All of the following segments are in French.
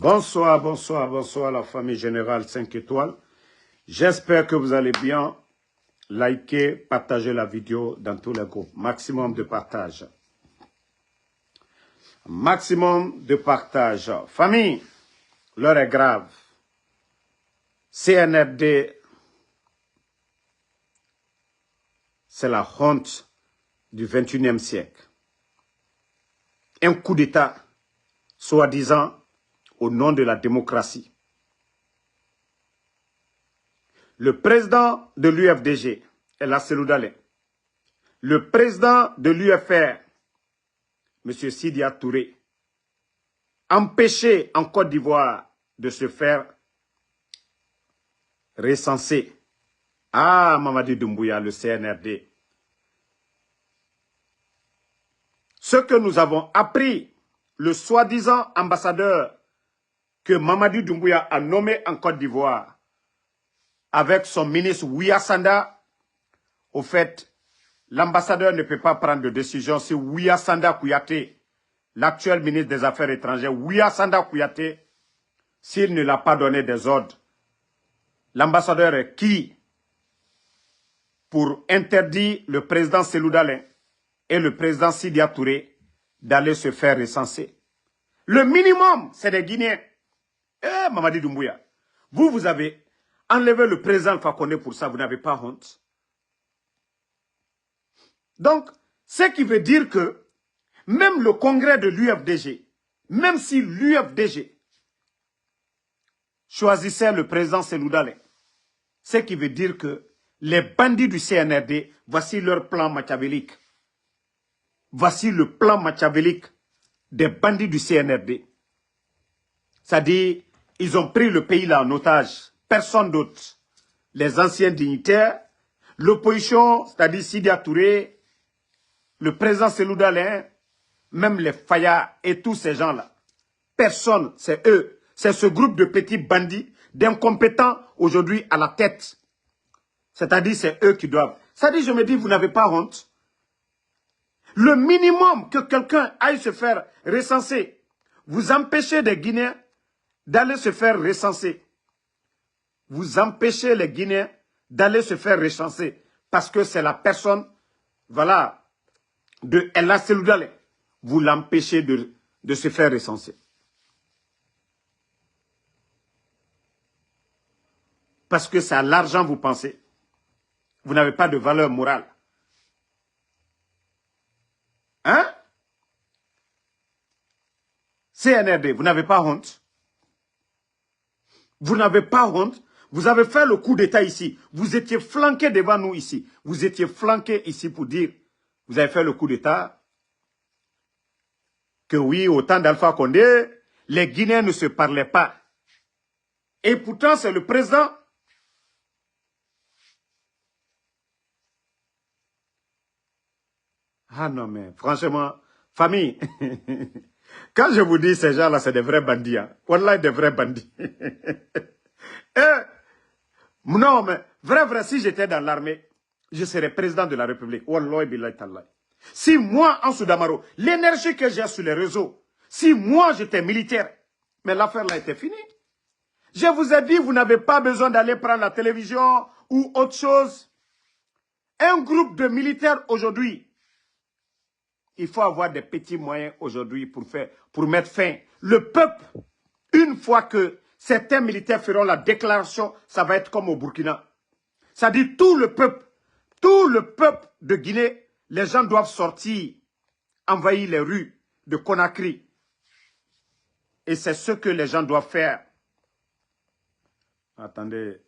Bonsoir, bonsoir, bonsoir la famille générale 5 étoiles. J'espère que vous allez bien. Likez, partagez la vidéo dans tous les groupes. Maximum de partage. Maximum de partage. Famille, l'heure est grave. CNRD, c'est la honte du 21e siècle. Un coup d'État, soi-disant, au nom de la démocratie. Le président de l'UFDG, El Seloudalé, le président de l'UFR, M. Sidia Touré, empêché en Côte d'Ivoire de se faire recenser. Ah, Mamadi Doumbouya, le CNRD. Ce que nous avons appris, le soi-disant ambassadeur que Mamadi Doumbouya a nommé en Côte d'Ivoire, avec son ministre Ouya Sanda, au fait, l'ambassadeur ne peut pas prendre de décision si Ouya Sanda Kouyaté, l'actuel ministre des Affaires étrangères, Ouya Sanda Kouyaté, s'il ne l'a pas donné des ordres. L'ambassadeur est qui pour interdire le président Seloudalé et le président Sidia Touré d'aller se faire recenser? Le minimum, c'est des Guinéens. Eh, Mamadi Doumbouya, vous avez enlevé le président Alpha Condé pour ça, vous n'avez pas honte. Donc, ce qui veut dire que même le congrès de l'UFDG, même si l'UFDG choisissait le président Seloudalé, ce qui veut dire que les bandits du CNRD, voici leur plan machiavélique. Voici le plan machiavélique des bandits du CNRD. C'est-à-dire, ils ont pris le pays là en otage. Personne d'autre. Les anciens dignitaires, l'opposition, c'est-à-dire Sidia Touré, le président Seloudalé, même les Faya et tous ces gens-là. Personne, c'est eux. C'est ce groupe de petits bandits, d'incompétents aujourd'hui à la tête. C'est-à-dire, c'est eux qui doivent. C'est-à-dire, je me dis, vous n'avez pas honte. Le minimum que quelqu'un aille se faire recenser, vous empêchez des Guinéens d'aller se faire recenser. Vous empêchez les Guinéens d'aller se faire recenser parce que c'est la personne, voilà, de El Seloudalé. Vous l'empêchez de se faire recenser. Parce que c'est à l'argent, vous pensez. Vous n'avez pas de valeur morale. Hein? CNRD, vous n'avez pas honte. Vous n'avez pas honte. Vous avez fait le coup d'État ici. Vous étiez flanqué devant nous ici. Vous étiez flanqué ici pour dire, vous avez fait le coup d'État. Que oui, au temps d'Alpha Condé, les Guinéens ne se parlaient pas. Et pourtant, c'est le président. Ah non, mais franchement, famille, quand je vous dis ces gens-là, c'est des vrais bandits. Hein. Wallah, des vrais bandits. Non, mais vrai, si j'étais dans l'armée, je serais président de la République. Wallah, billahi tallahi. Si moi, en Soudamaro, l'énergie que j'ai sur les réseaux, si moi j'étais militaire, mais l'affaire là était finie. Je vous ai dit, vous n'avez pas besoin d'aller prendre la télévision ou autre chose. Un groupe de militaires aujourd'hui, il faut avoir des petits moyens aujourd'hui pour mettre fin. Le peuple, une fois que certains militaires feront la déclaration, ça va être comme au Burkina. Ça dit tout le peuple de Guinée, les gens doivent sortir, envahir les rues de Conakry. Et c'est ce que les gens doivent faire. Attendez,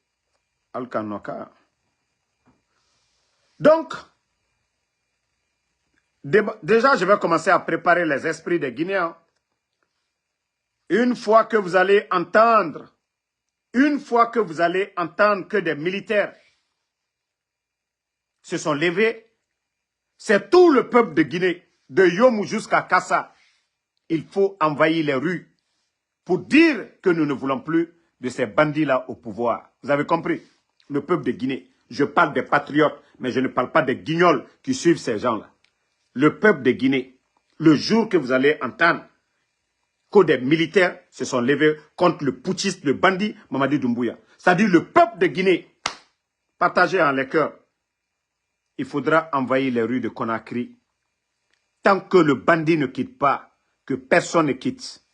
Al-Kanoka. Donc, déjà, je vais commencer à préparer les esprits des Guinéens. Une fois que vous allez entendre que des militaires se sont levés, c'est tout le peuple de Guinée, de Yomou jusqu'à Kassa. Il faut envahir les rues pour dire que nous ne voulons plus de ces bandits-là au pouvoir. Vous avez compris? Le peuple de Guinée. Je parle des patriotes, mais je ne parle pas des guignols qui suivent ces gens-là. Le peuple de Guinée, le jour que vous allez entendre que des militaires se sont levés contre le putschiste, le bandit Mamadi Doumbouya. C'est-à-dire le peuple de Guinée, partagé en les cœurs. Il faudra envahir les rues de Conakry. Tant que le bandit ne quitte pas, que personne ne quitte.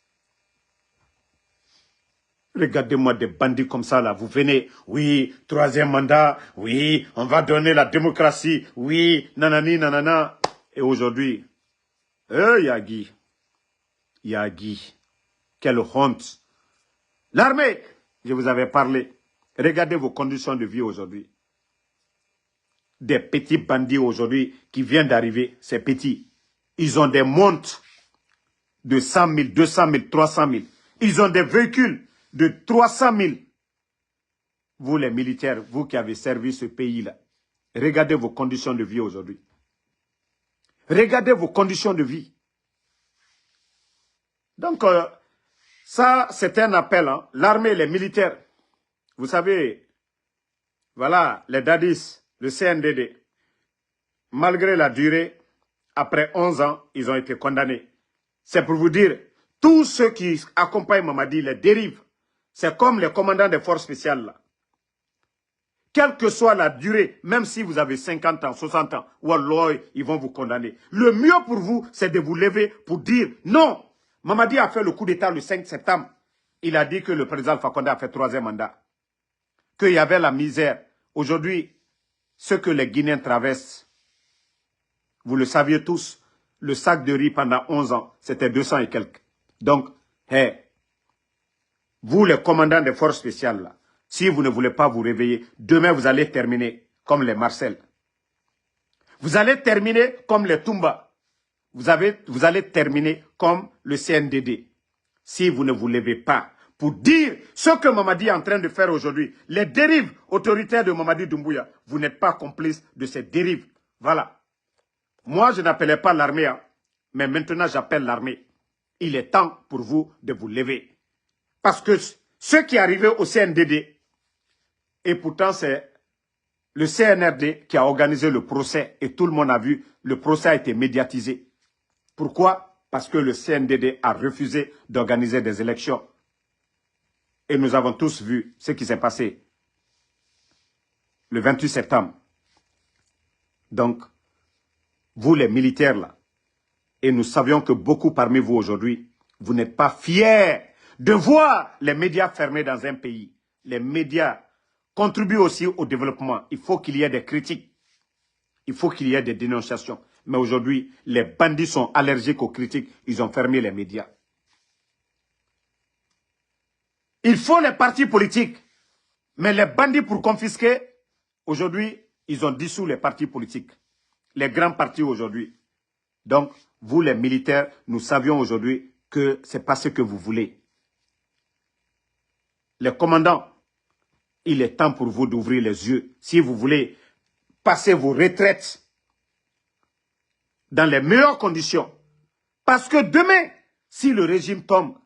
Regardez-moi des bandits comme ça, là. Vous venez, oui, 3e mandat, oui, on va donner la démocratie, oui, nanani, nanana. Et aujourd'hui, Yagui, quelle honte. L'armée, je vous avais parlé. Regardez vos conditions de vie aujourd'hui. Des petits bandits aujourd'hui qui viennent d'arriver, ces petits. Ils ont des montres de 100 000, 200 000, 300 000. Ils ont des véhicules de 300 000. Vous les militaires, vous qui avez servi ce pays-là, regardez vos conditions de vie aujourd'hui. Regardez vos conditions de vie. Donc, ça, c'est un appel. Hein. L'armée, les militaires, vous savez, voilà, les dadis, le CNDD, malgré la durée, après 11 ans, ils ont été condamnés. C'est pour vous dire, tous ceux qui accompagnent Mamadi, les dérives, c'est comme les commandants des forces spéciales là. Quelle que soit la durée, même si vous avez 50 ans, 60 ans, wallah, ils vont vous condamner. Le mieux pour vous, c'est de vous lever pour dire non. Mamadi a fait le coup d'État le 5 septembre. Il a dit que le président Alpha Condé a fait 3e mandat. Qu'il y avait la misère. Aujourd'hui, ce que les Guinéens traversent, vous le saviez tous, le sac de riz pendant 11 ans, c'était 200 et quelques. Donc, vous les commandants des forces spéciales, là, si vous ne voulez pas vous réveiller, demain vous allez terminer comme les Marcel. Vous allez terminer comme les Toumba. Vous allez terminer comme le CNDD. Si vous ne vous levez pas pour dire ce que Mamadi est en train de faire aujourd'hui, les dérives autoritaires de Mamadi Doumbouya, vous n'êtes pas complice de ces dérives. Voilà. Moi, je n'appelais pas l'armée, hein, mais maintenant j'appelle l'armée. Il est temps pour vous de vous lever. Parce que ce qui est arrivé au CNDD, et pourtant c'est le CNRD qui a organisé le procès, et tout le monde a vu, le procès a été médiatisé. Pourquoi? Parce que le CNDD a refusé d'organiser des élections. Et nous avons tous vu ce qui s'est passé le 28 septembre. Donc, vous les militaires là, et nous savions que beaucoup parmi vous aujourd'hui, vous n'êtes pas fiers de voir les médias fermés dans un pays. Les médias contribuent aussi au développement. Il faut qu'il y ait des critiques. Il faut qu'il y ait des dénonciations. Mais aujourd'hui, les bandits sont allergiques aux critiques. Ils ont fermé les médias. Il faut les partis politiques. Mais les bandits pour confisquer, aujourd'hui, ils ont dissous les partis politiques. Les grands partis aujourd'hui. Donc, vous les militaires, nous savions aujourd'hui que ce n'est pas ce que vous voulez. Les commandants, il est temps pour vous d'ouvrir les yeux. Si vous voulez passer vos retraites dans les meilleures conditions. Parce que demain, si le régime tombe,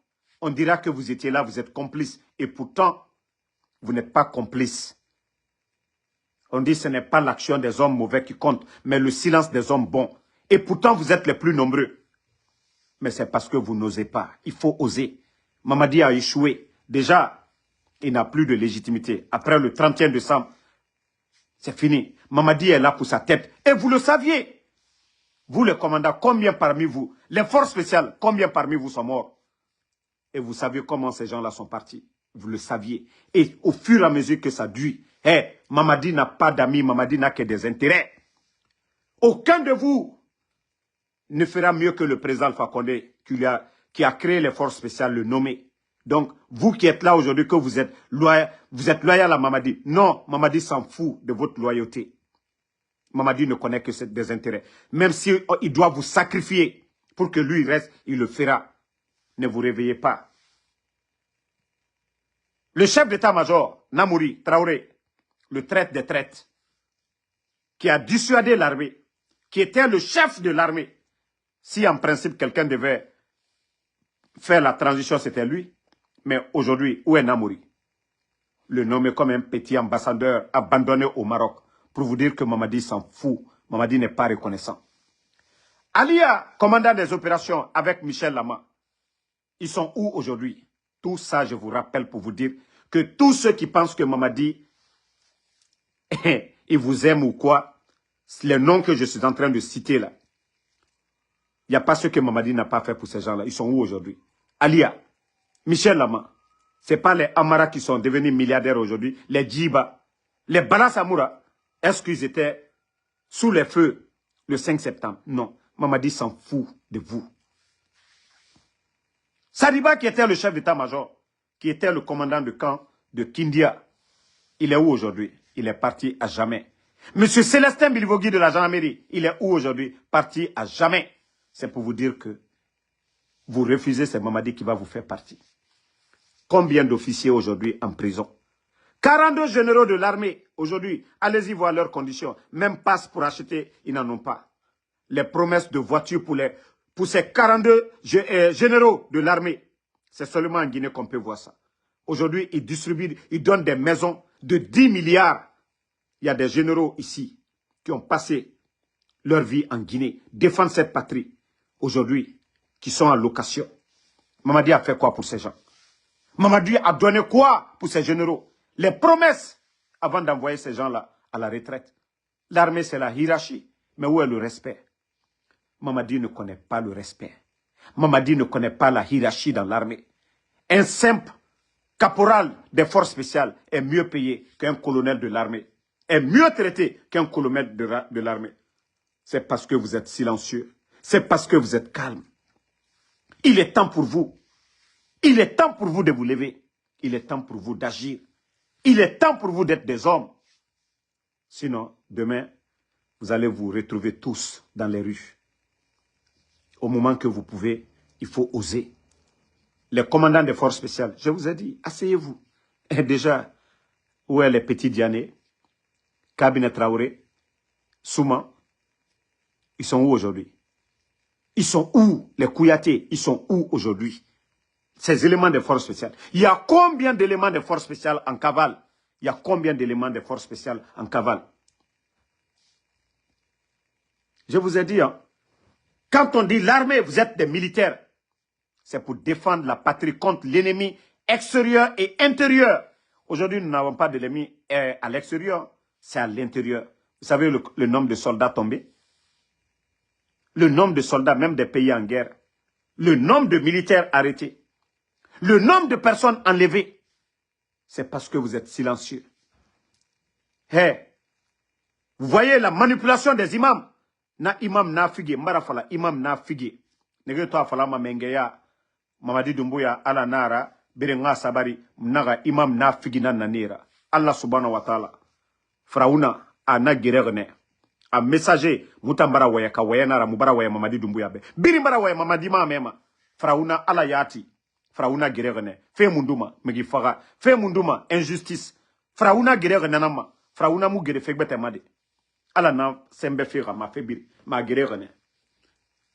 on dira que vous étiez là, vous êtes complice. Et pourtant, vous n'êtes pas complice. On dit que ce n'est pas l'action des hommes mauvais qui compte, mais le silence des hommes bons. Et pourtant, vous êtes les plus nombreux. Mais c'est parce que vous n'osez pas. Il faut oser. Mamadi a échoué. Déjà, il n'a plus de légitimité. Après le 31 décembre, c'est fini. Mamadi est là pour sa tête. Et vous le saviez. Vous, les commandants, combien parmi vous, les forces spéciales, combien parmi vous sont morts? Et vous savez comment ces gens-là sont partis. Vous le saviez. Et au fur et à mesure que ça dure, Mamadi n'a pas d'amis, Mamadi n'a que des intérêts. Aucun de vous ne fera mieux que le président Alpha Condé qui a créé les forces spéciales, le nommé. Donc, vous qui êtes là aujourd'hui, que vous êtes loyal à Mamadi. Non, Mamadi s'en fout de votre loyauté. Mamadi ne connaît que des intérêts. Même s'il doit vous sacrifier pour que lui reste, il le fera. Ne vous réveillez pas. Le chef d'état-major, Namouri Traoré, le traître des traîtres, qui a dissuadé l'armée, qui était le chef de l'armée, si en principe quelqu'un devait faire la transition, c'était lui. Mais aujourd'hui, où est Namouri? Le nommer comme un petit ambassadeur abandonné au Maroc, pour vous dire que Mamadi s'en fout. Mamadi n'est pas reconnaissant. Alia, commandant des opérations avec Michel Lama, Ils sont où aujourd'hui? Tout ça, je vous rappelle pour vous dire que tous ceux qui pensent que Mamadi, il vous aime ou quoi, les noms que je suis en train de citer là, il n'y a pas ce que Mamadi n'a pas fait pour ces gens-là. Ils sont où aujourd'hui? Alia, Michel Lama, ce n'est pas les Amara qui sont devenus milliardaires aujourd'hui, les Djiba, les Bala Samoura. Est-ce qu'ils étaient sous les feux le 5 septembre? Non. Mamadi s'en fout de vous. Sadiba, qui était le chef d'état-major, qui était le commandant de camp de Kindia, il est où aujourd'hui? Il est parti à jamais. Monsieur Célestin Bilivogui de la gendarmerie, il est où aujourd'hui? Parti à jamais. C'est pour vous dire que vous refusez, c'est Mamadi qui va vous faire partie. Combien d'officiers aujourd'hui en prison? 42 généraux de l'armée aujourd'hui, allez-y voir leurs conditions. Même passe pour acheter, ils n'en ont pas. Les promesses de voitures pour ces 42 généraux de l'armée, c'est seulement en Guinée qu'on peut voir ça. Aujourd'hui, ils distribuent, ils donnent des maisons de 10 milliards. Il y a des généraux ici qui ont passé leur vie en Guinée, défendre cette patrie. Aujourd'hui, qui sont en location. Mamadi a fait quoi pour ces gens? Mamadi a donné quoi pour ces généraux? Les promesses avant d'envoyer ces gens-là à la retraite. L'armée, c'est la hiérarchie. Mais où est le respect? Mamadi ne connaît pas le respect. Mamadi ne connaît pas la hiérarchie dans l'armée. Un simple caporal des forces spéciales est mieux payé qu'un colonel de l'armée. Est mieux traité qu'un colonel de l'armée. C'est parce que vous êtes silencieux. C'est parce que vous êtes calme. Il est temps pour vous. Il est temps pour vous de vous lever. Il est temps pour vous d'agir. Il est temps pour vous d'être des hommes. Sinon, demain, vous allez vous retrouver tous dans les rues. Au moment que vous pouvez, il faut oser. Les commandants des forces spéciales, je vous ai dit, asseyez-vous. Et déjà, où est les petits Diané, Kabine Traoré, Souma? Ils sont où aujourd'hui? Ils sont où? Les Kouyaté, ils sont où aujourd'hui? Ces éléments des forces spéciales. Il y a combien d'éléments des forces spéciales en cavale? Il y a combien d'éléments des forces spéciales en cavale? Je vous ai dit, hein, quand on dit l'armée, vous êtes des militaires. C'est pour défendre la patrie contre l'ennemi extérieur et intérieur. Aujourd'hui, nous n'avons pas d'ennemi à l'extérieur, c'est à l'intérieur. Vous savez le nombre de soldats tombés? Le nombre de soldats, même des pays en guerre. Le nombre de militaires arrêtés. Le nombre de personnes enlevées. C'est parce que vous êtes silencieux. Hey, vous voyez la manipulation des imams? Na imam na figi, marafala, imam na figi. Nege to afala ma mengeya, Mamadi Doumbouya, ala nara, berenga sabari, naga imam na figi na nanira. Allah subhanahu wa ta'ala. Frauna, a na giregne. A messager, mutambara waya ka waya nara, mubara waya Mamadi Doumbouya be. Birimbara waya Mamadi ma mema. Frauna, ala yati. Frauna giregne. Fe munduma, megi faga. Fe munduma, injustice. Frauna giregne nama. Frauna mu gire fegbete made. Ala na sembe fira ma febiri ma gerene.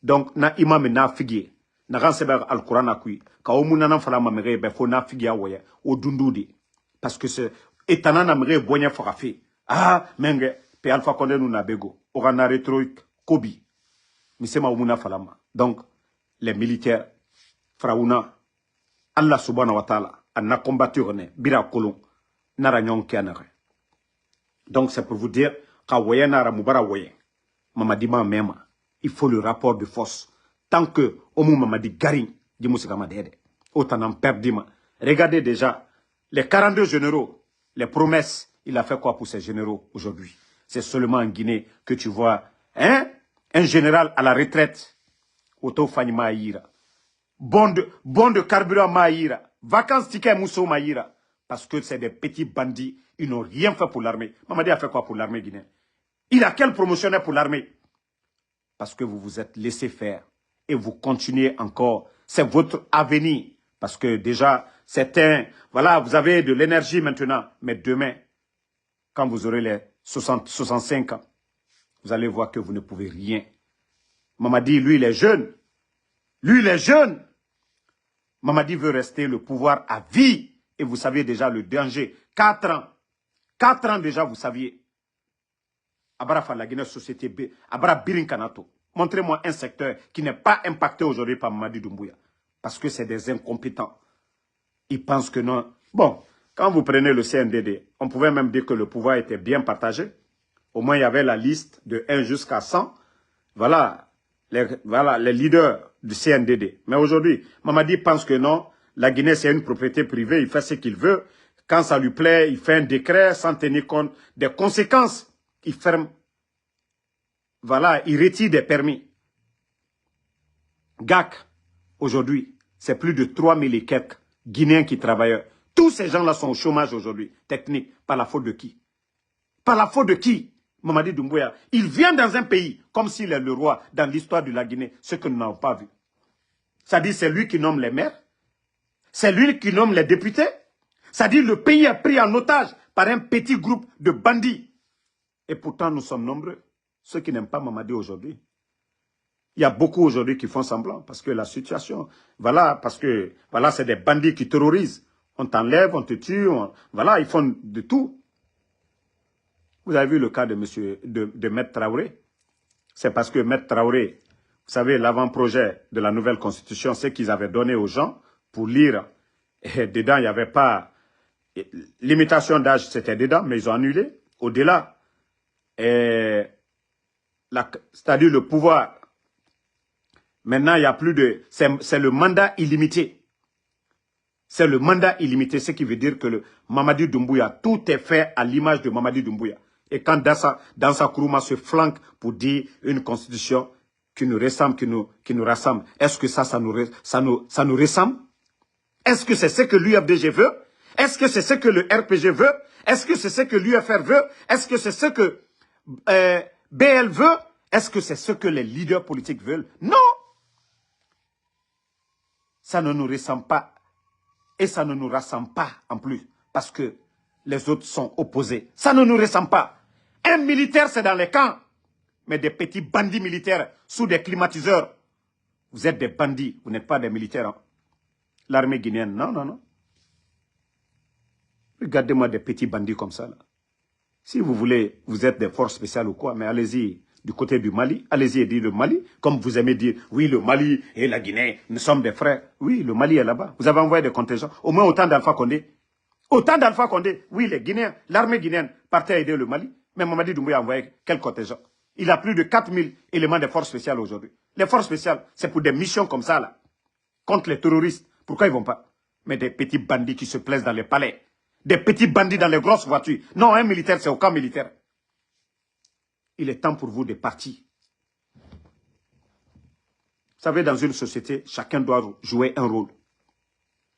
Donc na imam na figi na ran sebe al-Qur'an akui ka o munana fala ma mere be fo na figi awoye o dundudi parce que ce etana na mere bonya farafi ah menge pe Alpha Condé nous na bego o kana retro kobi misema o muna fala ma. Donc les militaires Faraouna Allah subhanahu wa ta'ala a combattu ne bira kolon nara nyon kenare. Donc c'est pour vous dire Mamadi ma mema. Il faut le rapport de force. Tant que Omu Mamadi Garing, autant en perdre. Regardez déjà les 42 généraux, les promesses. Il a fait quoi pour ces généraux aujourd'hui? C'est seulement en Guinée que tu vois un général à la retraite. Auto Fani Maïra. Bon de carburant Maïra. Vacances ticket Mousso Maïra. Parce que c'est des petits bandits. Ils n'ont rien fait pour l'armée. Mamadi a fait quoi pour l'armée guinéenne? Il a quel promotionnaire pour l'armée? Parce que vous vous êtes laissé faire. Et vous continuez encore. C'est votre avenir. Parce que déjà, voilà, vous avez de l'énergie maintenant. Mais demain, quand vous aurez les 65 ans, vous allez voir que vous ne pouvez rien. Mamadi, lui, il est jeune. Lui, il est jeune. Mamadi veut rester le pouvoir à vie. Et vous savez déjà le danger. 4 ans. 4 ans déjà, vous saviez. Abara la Guinée société Abara Birin Kanato. Montrez-moi un secteur qui n'est pas impacté aujourd'hui par Mamadi Doumbouya. parce que c'est des incompétents. Ils pensent que non. Bon, quand vous prenez le CNDD, on pouvait même dire que le pouvoir était bien partagé. Au moins, il y avait la liste de 1 jusqu'à 100. Voilà les leaders du CNDD. Mais aujourd'hui, Mamadi pense que non, la Guinée, c'est une propriété privée, il fait ce qu'il veut. Quand ça lui plaît, il fait un décret sans tenir compte des conséquences. Il ferme. Voilà, il retire des permis. GAC, aujourd'hui, c'est plus de 3000 et quelques Guinéens qui travaillent. Tous ces gens-là sont au chômage aujourd'hui, technique. Par la faute de qui? Par la faute de qui? Mamadi Doumbouya, il vient dans un pays comme s'il est le roi dans l'histoire de la Guinée, ce que nous n'avons pas vu. C'est-à-dire c'est lui qui nomme les maires, c'est lui qui nomme les députés. C'est-à-dire le pays est pris en otage par un petit groupe de bandits. Et pourtant nous sommes nombreux, ceux qui n'aiment pas Mamadi aujourd'hui. Il y a beaucoup aujourd'hui qui font semblant parce que la situation, voilà, parce que voilà, c'est des bandits qui terrorisent. On t'enlève, on te tue, voilà, ils font de tout. Vous avez vu le cas de Maître Traoré. C'est parce que Maître Traoré, vous savez, l'avant-projet de la nouvelle constitution, c'est qu'ils avaient donné aux gens pour lire. Et dedans, il n'y avait pas... Limitation d'âge, c'était dedans, mais ils ont annulé. Au-delà, c'est-à-dire le pouvoir. Maintenant, il n'y a plus de... C'est le mandat illimité. C'est le mandat illimité, ce qui veut dire que le Mamadi Doumbouya, tout est fait à l'image de Mamadi Doumbouya. Et quand Dansa Kourouma se flanque pour dire une constitution qui nous ressemble, qui nous rassemble, est-ce que ça nous ressemble? Est-ce que c'est ce que l'UFDG veut? Est-ce que c'est ce que le RPG veut? Est-ce que c'est ce que l'UFR veut? Est-ce que c'est ce que BL veut? Est-ce que c'est ce que les leaders politiques veulent? Non! Ça ne nous ressemble pas. Et ça ne nous rassemble pas en plus. Parce que les autres sont opposés. Ça ne nous ressemble pas. Un militaire, c'est dans les camps. Mais des petits bandits militaires sous des climatiseurs. Vous êtes des bandits. Vous n'êtes pas des militaires. Hein. L'armée guinéenne, non, non, non. Regardez-moi des petits bandits comme ça. Là. Si vous voulez, vous êtes des forces spéciales ou quoi, mais allez-y du côté du Mali. Allez-y et dites le Mali. Comme vous aimez dire, oui, le Mali et la Guinée, nous sommes des frères. Oui, le Mali est là-bas. Vous avez envoyé des contingents. Au moins autant d'Alpha Condé. Autant d'Alpha Condé. Oui, les Guinéens, l'armée guinéenne partait aider le Mali. Mais Mamadi Doumbouya a envoyé quel contingent? Il a plus de 4000 éléments de forces spéciales aujourd'hui. Les forces spéciales, c'est pour des missions comme ça, là. Contre les terroristes. Pourquoi ils ne vont pas? Mais des petits bandits qui se plaisent dans les palais. Des petits bandits dans les grosses voitures. Non, un militaire, c'est au camp militaire. Il est temps pour vous de partir. Vous savez, dans une société, chacun doit jouer un rôle.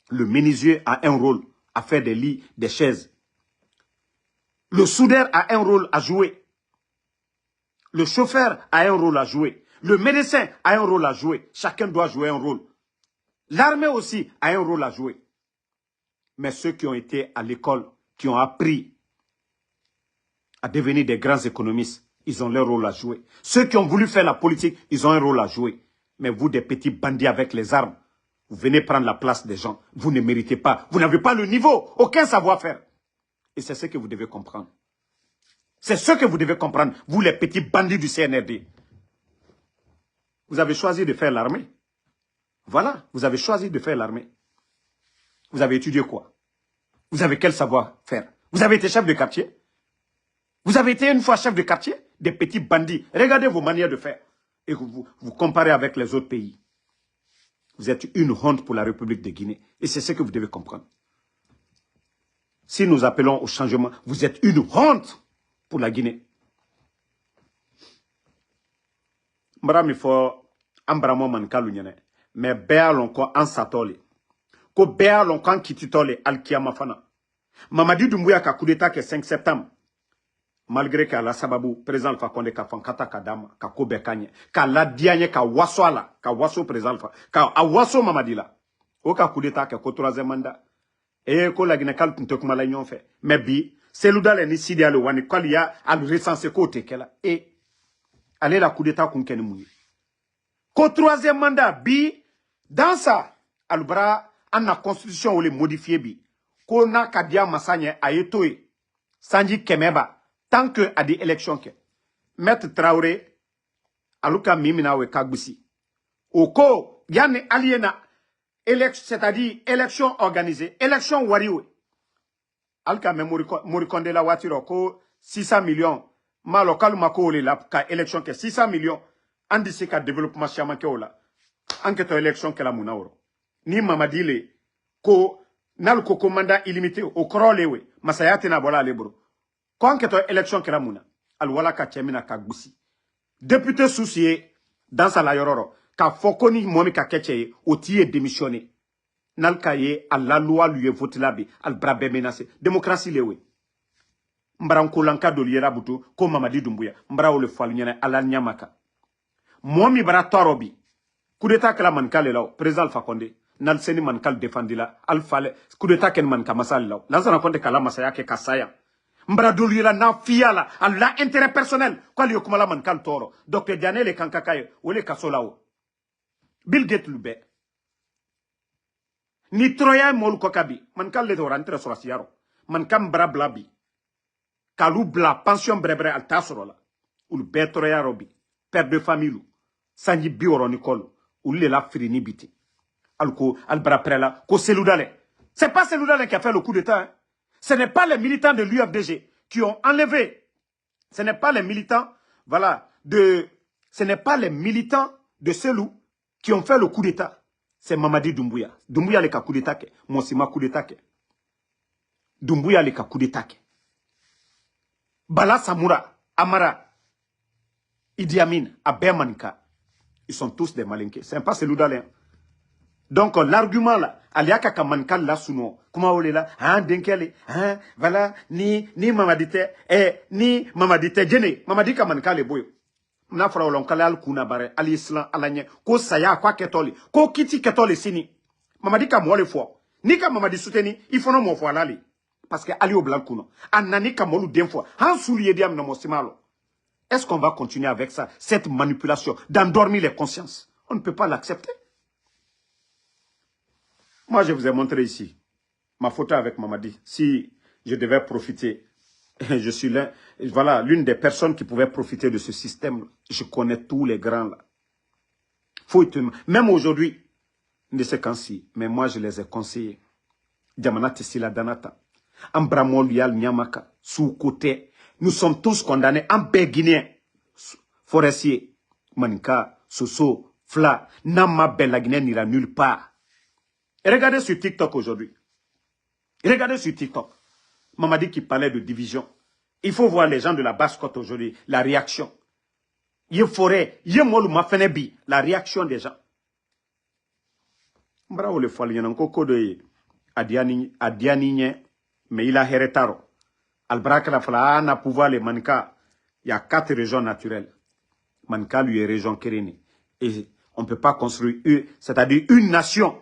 Le menuisier a un rôle à faire des lits, des chaises. Le soudeur a un rôle à jouer. Le chauffeur a un rôle à jouer. Le médecin a un rôle à jouer. Chacun doit jouer un rôle. L'armée aussi a un rôle à jouer. Mais ceux qui ont été à l'école, qui ont appris à devenir des grands économistes, ils ont leur rôle à jouer. Ceux qui ont voulu faire la politique, ils ont un rôle à jouer. Mais vous, des petits bandits avec les armes, vous venez prendre la place des gens. Vous ne méritez pas. Vous n'avez pas le niveau, aucun savoir-faire. Et c'est ce que vous devez comprendre. C'est ce que vous devez comprendre, vous les petits bandits du CNRD. Vous avez choisi de faire l'armée. Voilà, vous avez choisi de faire l'armée. Vous avez étudié quoi? Vous avez quel savoir-faire? Vous avez été chef de quartier? Vous avez été une fois chef de quartier? Des petits bandits. Regardez vos manières de faire. Et vous comparez avec les autres pays. Vous êtes une honte pour la République de Guinée. Et c'est ce que vous devez comprendre. Si nous appelons au changement, vous êtes une honte pour la Guinée. M'brami fo ambramo man kalu nyene. Mais béa lonko an satole. Ko béa lonko an kititole alkiyama fana. Mamadi Doumbouya ka coup d'état ke 5 septembre. Malgré que la sababu président Alpha Condé ka fankata kadama ka kobe kanye ka la dianye ka waso ala ka waso président Alpha ka awaso Mamadi la o ka coup d'état ke ko 3e mandat et ko la Guinée kal tunte kuma la ñon fait mais bi seluda le ni Sidi Alé wani kal ya al recensé ko te kela et aller la coup d'état kun ken muyi ko 3e mandat bi dans ça albra an na constitution ou le modifier bi ko na kadia masanye ayetoy sanji kemeba tant que a des élections que Maître Traoré aluka mimina we kagbisi oko yani aliena c'est-à-dire élection organisée, élection wariwe. Alka me Morikonde la voiture ko 600 millions. Malo kalmako la ka élection ke 600 millions. Andi se ka développement chaman ke ola. Anke to élection ke la munaoro. Ni mamadi le ko nal ko commandant illimité au krolewe. Masayate na bola lebro. Ko anke to élection ke la muna. Al wala ka chemina ka gbusi. Député soucié dans sa la yororo. Ka fokoni momi ka keche o tiye démissionné. Nalkaye à la loi lui est voté là al brabe menacé démocratie lewe mbranko lanka do liera butu ko Mamadi Doumbouya mbra le falu nyana ala nyamaka momi bara torobi coup d'état kala mankal law président Alpha Condé nal seni mankal défendila alpha coup d'état ken manka masal law lansana konde kala masaya ke kasaya mbra do liera na fiala alla intérêt personnel ko li yokumala mankal toro docteur Daniel kankakaye wole kasolao Bill Gates lube ni troya mol ko kabi man kal le rentre sur asiaro man kam bra blabi kalu bla pension brebre al tasoro la ul be troya robi père de famille sanji bioro ni kol ul le la frini biti alko al bra prela ko seludale c'est pas seludale qui a fait le coup d'état hein. Ce n'est pas les militants de l'UFDG qui ont enlevé, ce n'est pas les militants voilà ce n'est pas les militants de Selou qui ont fait le coup d'état. C'est Mamadi Doumbouya. Doumbouya le ka coup d'état ke. Monsima coup d'état ke. Doumbouya le ka coup d'état ke. Bala Samoura, Amara, Idi Amin, Abermanka. Ils sont tous des malinqués. C'est pas celui d'Alain. Donc l'argument là, aliaka kamankal là souno. Comment on est là? Hein, denkele, hein, voilà, ni Mamadite, ni Mamadite, Djene, Mamadi kamankal et boyo. Na fara olonkale al kuna bare al islam alanye ko saya kwa ketoli ko kiti ketoli sini Mamadi ka mo le fo ni ka Mamadi souteni il faut no mo fo alali parce que ali au blanc kuno anani ka molu den fo han soulier diam na mo simalo. Est-ce qu'on va continuer avec ça, cette manipulation d'endormir les consciences? On ne peut pas l'accepter. Moi je vous ai montré ici ma photo avec Mamadi. Si je devais profiter, je suis là, voilà, l'une des personnes qui pouvait profiter de ce système. Je connais tous les grands là. Même aujourd'hui, ne sais quand si, mais moi je les ai conseillés. Diamana Tessila Danata, Ambramol Yal Nyamaka, sous-côté. Nous sommes tous condamnés en Guinéen. Forestier, Manika, Soso, Fla, Nama Bella Guinée n'ira nulle part. Et regardez sur TikTok aujourd'hui. Regardez sur TikTok. Mamadi qui parlait de division. Il faut voir les gens de la basse-côte aujourd'hui, la réaction. Il faudrait, la réaction des gens. Bravo le fois, il y a un coco de Adiani, mais il a hérétaro. Albrak la fala na pouvoir les manka. Il y a 4 régions naturelles. Manka lui est région Kéréné. Et on ne peut pas construire, c'est-à-dire une nation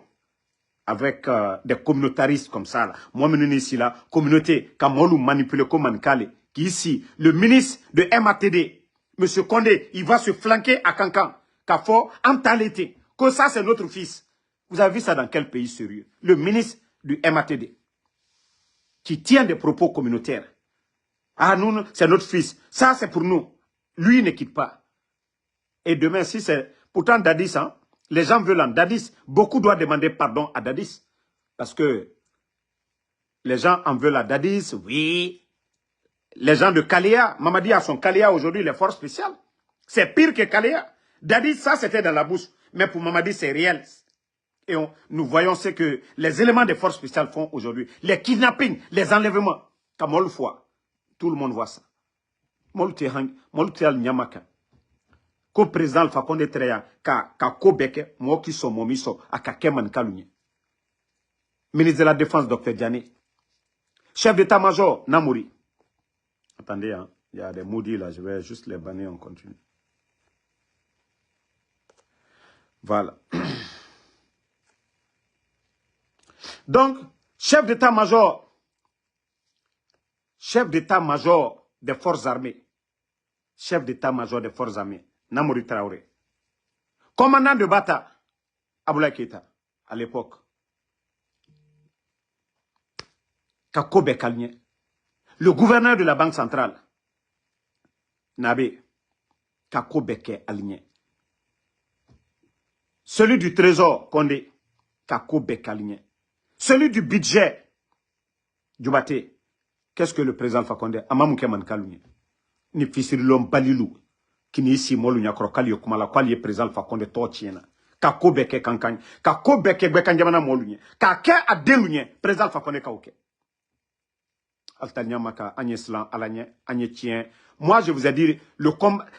avec des communautaristes comme ça. Là. Moi, je suis ici, la communauté, comme on manipule comme Mankale, qui ici, le ministre de MATD, M. Condé, il va se flanquer à Cancan, Kafo, Antalete, que ça, c'est notre fils. Vous avez vu ça dans quel pays sérieux? Le ministre du MATD, qui tient des propos communautaires. Ah, nous, c'est notre fils. Ça, c'est pour nous. Lui, il ne quitte pas. Et demain, si c'est... Pourtant, Dadis, hein, les gens veulent en Dadis. Beaucoup doivent demander pardon à Dadis. Parce que les gens en veulent à Dadis, oui. Les gens de Kaléa, Mamadi a son Kaléa aujourd'hui, les forces spéciales. C'est pire que Kaléa. Dadis, ça c'était dans la bouche. Mais pour Mamadi, c'est réel. Et nous voyons ce que les éléments des forces spéciales font aujourd'hui. Les kidnappings, les enlèvements. Comme on le voit. Tout le monde voit ça. Moluté Nyamaka. Ko président Alpha Condé Treya, ka Kobeke, moi qui sont momiso, à Kakeman Kalougne. Ministre de la Défense, Dr. Diané. Chef d'état-major, Namouri. Attendez, hein, il y a des maudits là, je vais juste les bannir, on continue. Voilà. Donc, chef d'état-major des forces armées. Chef d'état-major des forces armées. Namouri Traoré. Commandant de Bata, Aboulaye Keïta, à l'époque. Kakobe Kalnie. Le gouverneur de la Banque centrale, Nabé, Kakobe Aligné. Celui du Trésor, Condé, kako bekalinye. Celui du budget, Djoubate, qu'est-ce que le président Fakonde Amamouke Mankalounie ni fisirilom balilou qui ni ici molu nyakro kali yokumala kwali président Fakonde tochiena kako beke kankany kako beke bekanjamana molunye ka ke adelunye président Fakonde kauke Altanyamaka Agnès Alanye Agnetien. Moi je vous ai dit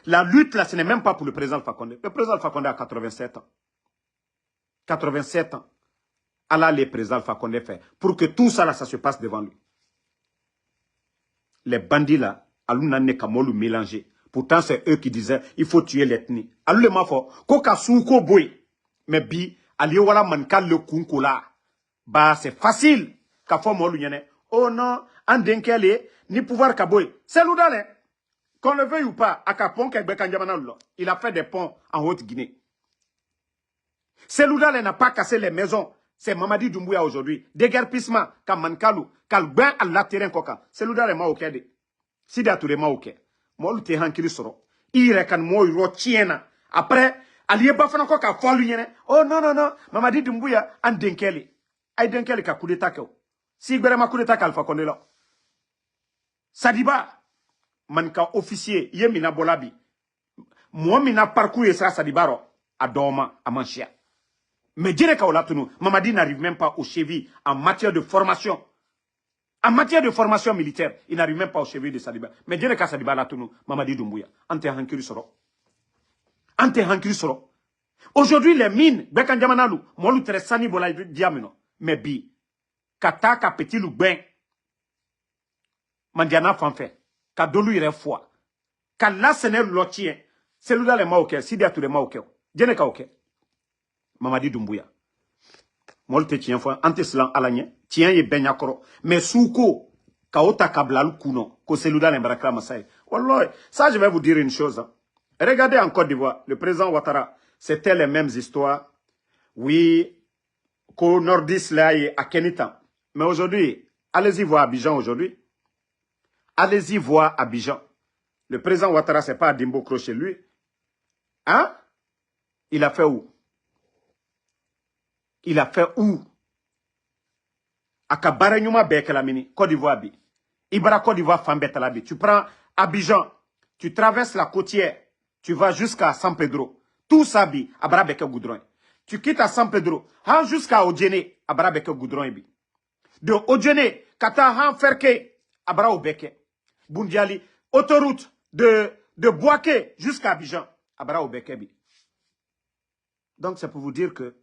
la lutte là ce n'est même pas pour le président Fakonde. Le président Fakonde a 87 ans. 87 ans. Allah les présidents Fakonde fait pour que tout ça là ça se passe devant lui. Les bandits là aluna ne kamolu mélanger. Pourtant c'est eux qui disaient il faut tuer l'ethnie. Alule mafo koka souko boy. Mais bi ali wala mankal le kunkola. Bah c'est facile ka fo molu nyene. Oh non, Andenkele, ni pouvoir kaboy. C'est l'oudale. Qu'on le veuille ou pas, Akapon il a fait des ponts en Haute-Guinée. C'est l'oudale n'a pas cassé les maisons. C'est Mamadi Doumbouya aujourd'hui. Déguerpissement, Kamankalou, Kalben à la terrain koka. C'est l'oudale ma okede. Si d'ature ma ok. Moi, le terrain qui soro. Il rekan moi, il tiena. Après, allié bafana koka folu yene. Oh non, non, non. Mamadi Doumbouya, Andenkele. Aïdenkele ka coup d'état ko. Si gbere ma coup d'état Alpha Condé là. Sadiba, manka officier, ye mina bolabi. Moi mina parcours et ça Sadibaro, à Doma, à Manchia. Mais dire qu'Aulatunu, Mamadi n'arrive même pas au chevilles en matière de formation. En matière de formation militaire, il n'arrive même pas au chevilles de Sadiba. Mais dire qu'à Sadiba Latunu, Mamadi Doumbouya, ante hankiri soro. Ante hankiri soro. Aujourd'hui, les mines, Bekanjamanalu, Molu Teresani Bola Diamino, mais bi. Kata ka petit louben. Mandiana fanfait. Ka dolu ire foi. Ka la sene lotien. Celui-là les maoke. Si dia tous les maoke. Djene ka oke. Mamadi Doumbouya. Molte tien foi. Ante slan alanye. Tien ye benyakoro. Mais souko. Ka ota kablalu kuno. Ko celui-là les barakla masai. Wallah. Ça je vais vous dire une chose. Regardez en Côte d'Ivoire. Le président Ouattara. C'était les mêmes histoires. Oui. Qu'au nordiste là à Kenita. Mais aujourd'hui, allez-y voir Abidjan aujourd'hui. Allez-y voir Abidjan. Le président Ouattara, c'est pas à Dimbo chez lui. Hein? Il a fait où? Il a fait où? À Kabarenyuma Bekelamini, Côte d'Ivoire. Ibara Côte d'Ivoire, Fambetalabi. Tu prends Abidjan, tu traverses la côtière, tu vas jusqu'à San Pedro. Tout ça, Abara Beke Goudron. Tu quittes à San Pedro, jusqu'à Odjene, Abara Beke Goudron. De Odjene, Kata Han Ferke, Abra Obeke. Bundiali, autoroute de Boaké jusqu'à Abidjan, Abra Obeke. Donc c'est pour vous dire que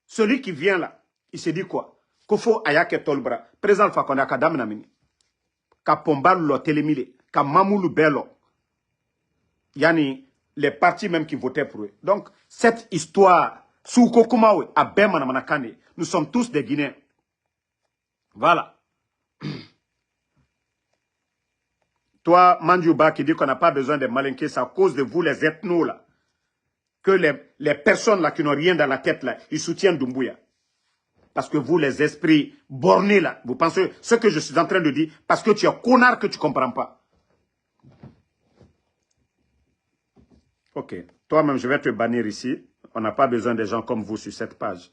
celui qui vient là, il se dit quoi? Kofo Ayake Tolbra, président Fakonde Kadam Namini, Ka Pombalo Telemile, Ka Mamoulou Bello. Yani, les partis même qui votaient pour eux. Donc, cette histoire, Souko Kumawe, à Bemanamanakane, nous sommes tous des Guinéens. Voilà. Toi, Mandjouba, qui dit qu'on n'a pas besoin de malinquer, c'est à cause de vous, les ethnos, là. Que les personnes, là, qui n'ont rien dans la tête, là, ils soutiennent Doumbouya. Parce que vous, les esprits bornés, là, vous pensez ce que je suis en train de dire, parce que tu es connard que tu ne comprends pas. Ok. Toi-même, je vais te bannir ici. On n'a pas besoin de gens comme vous sur cette page.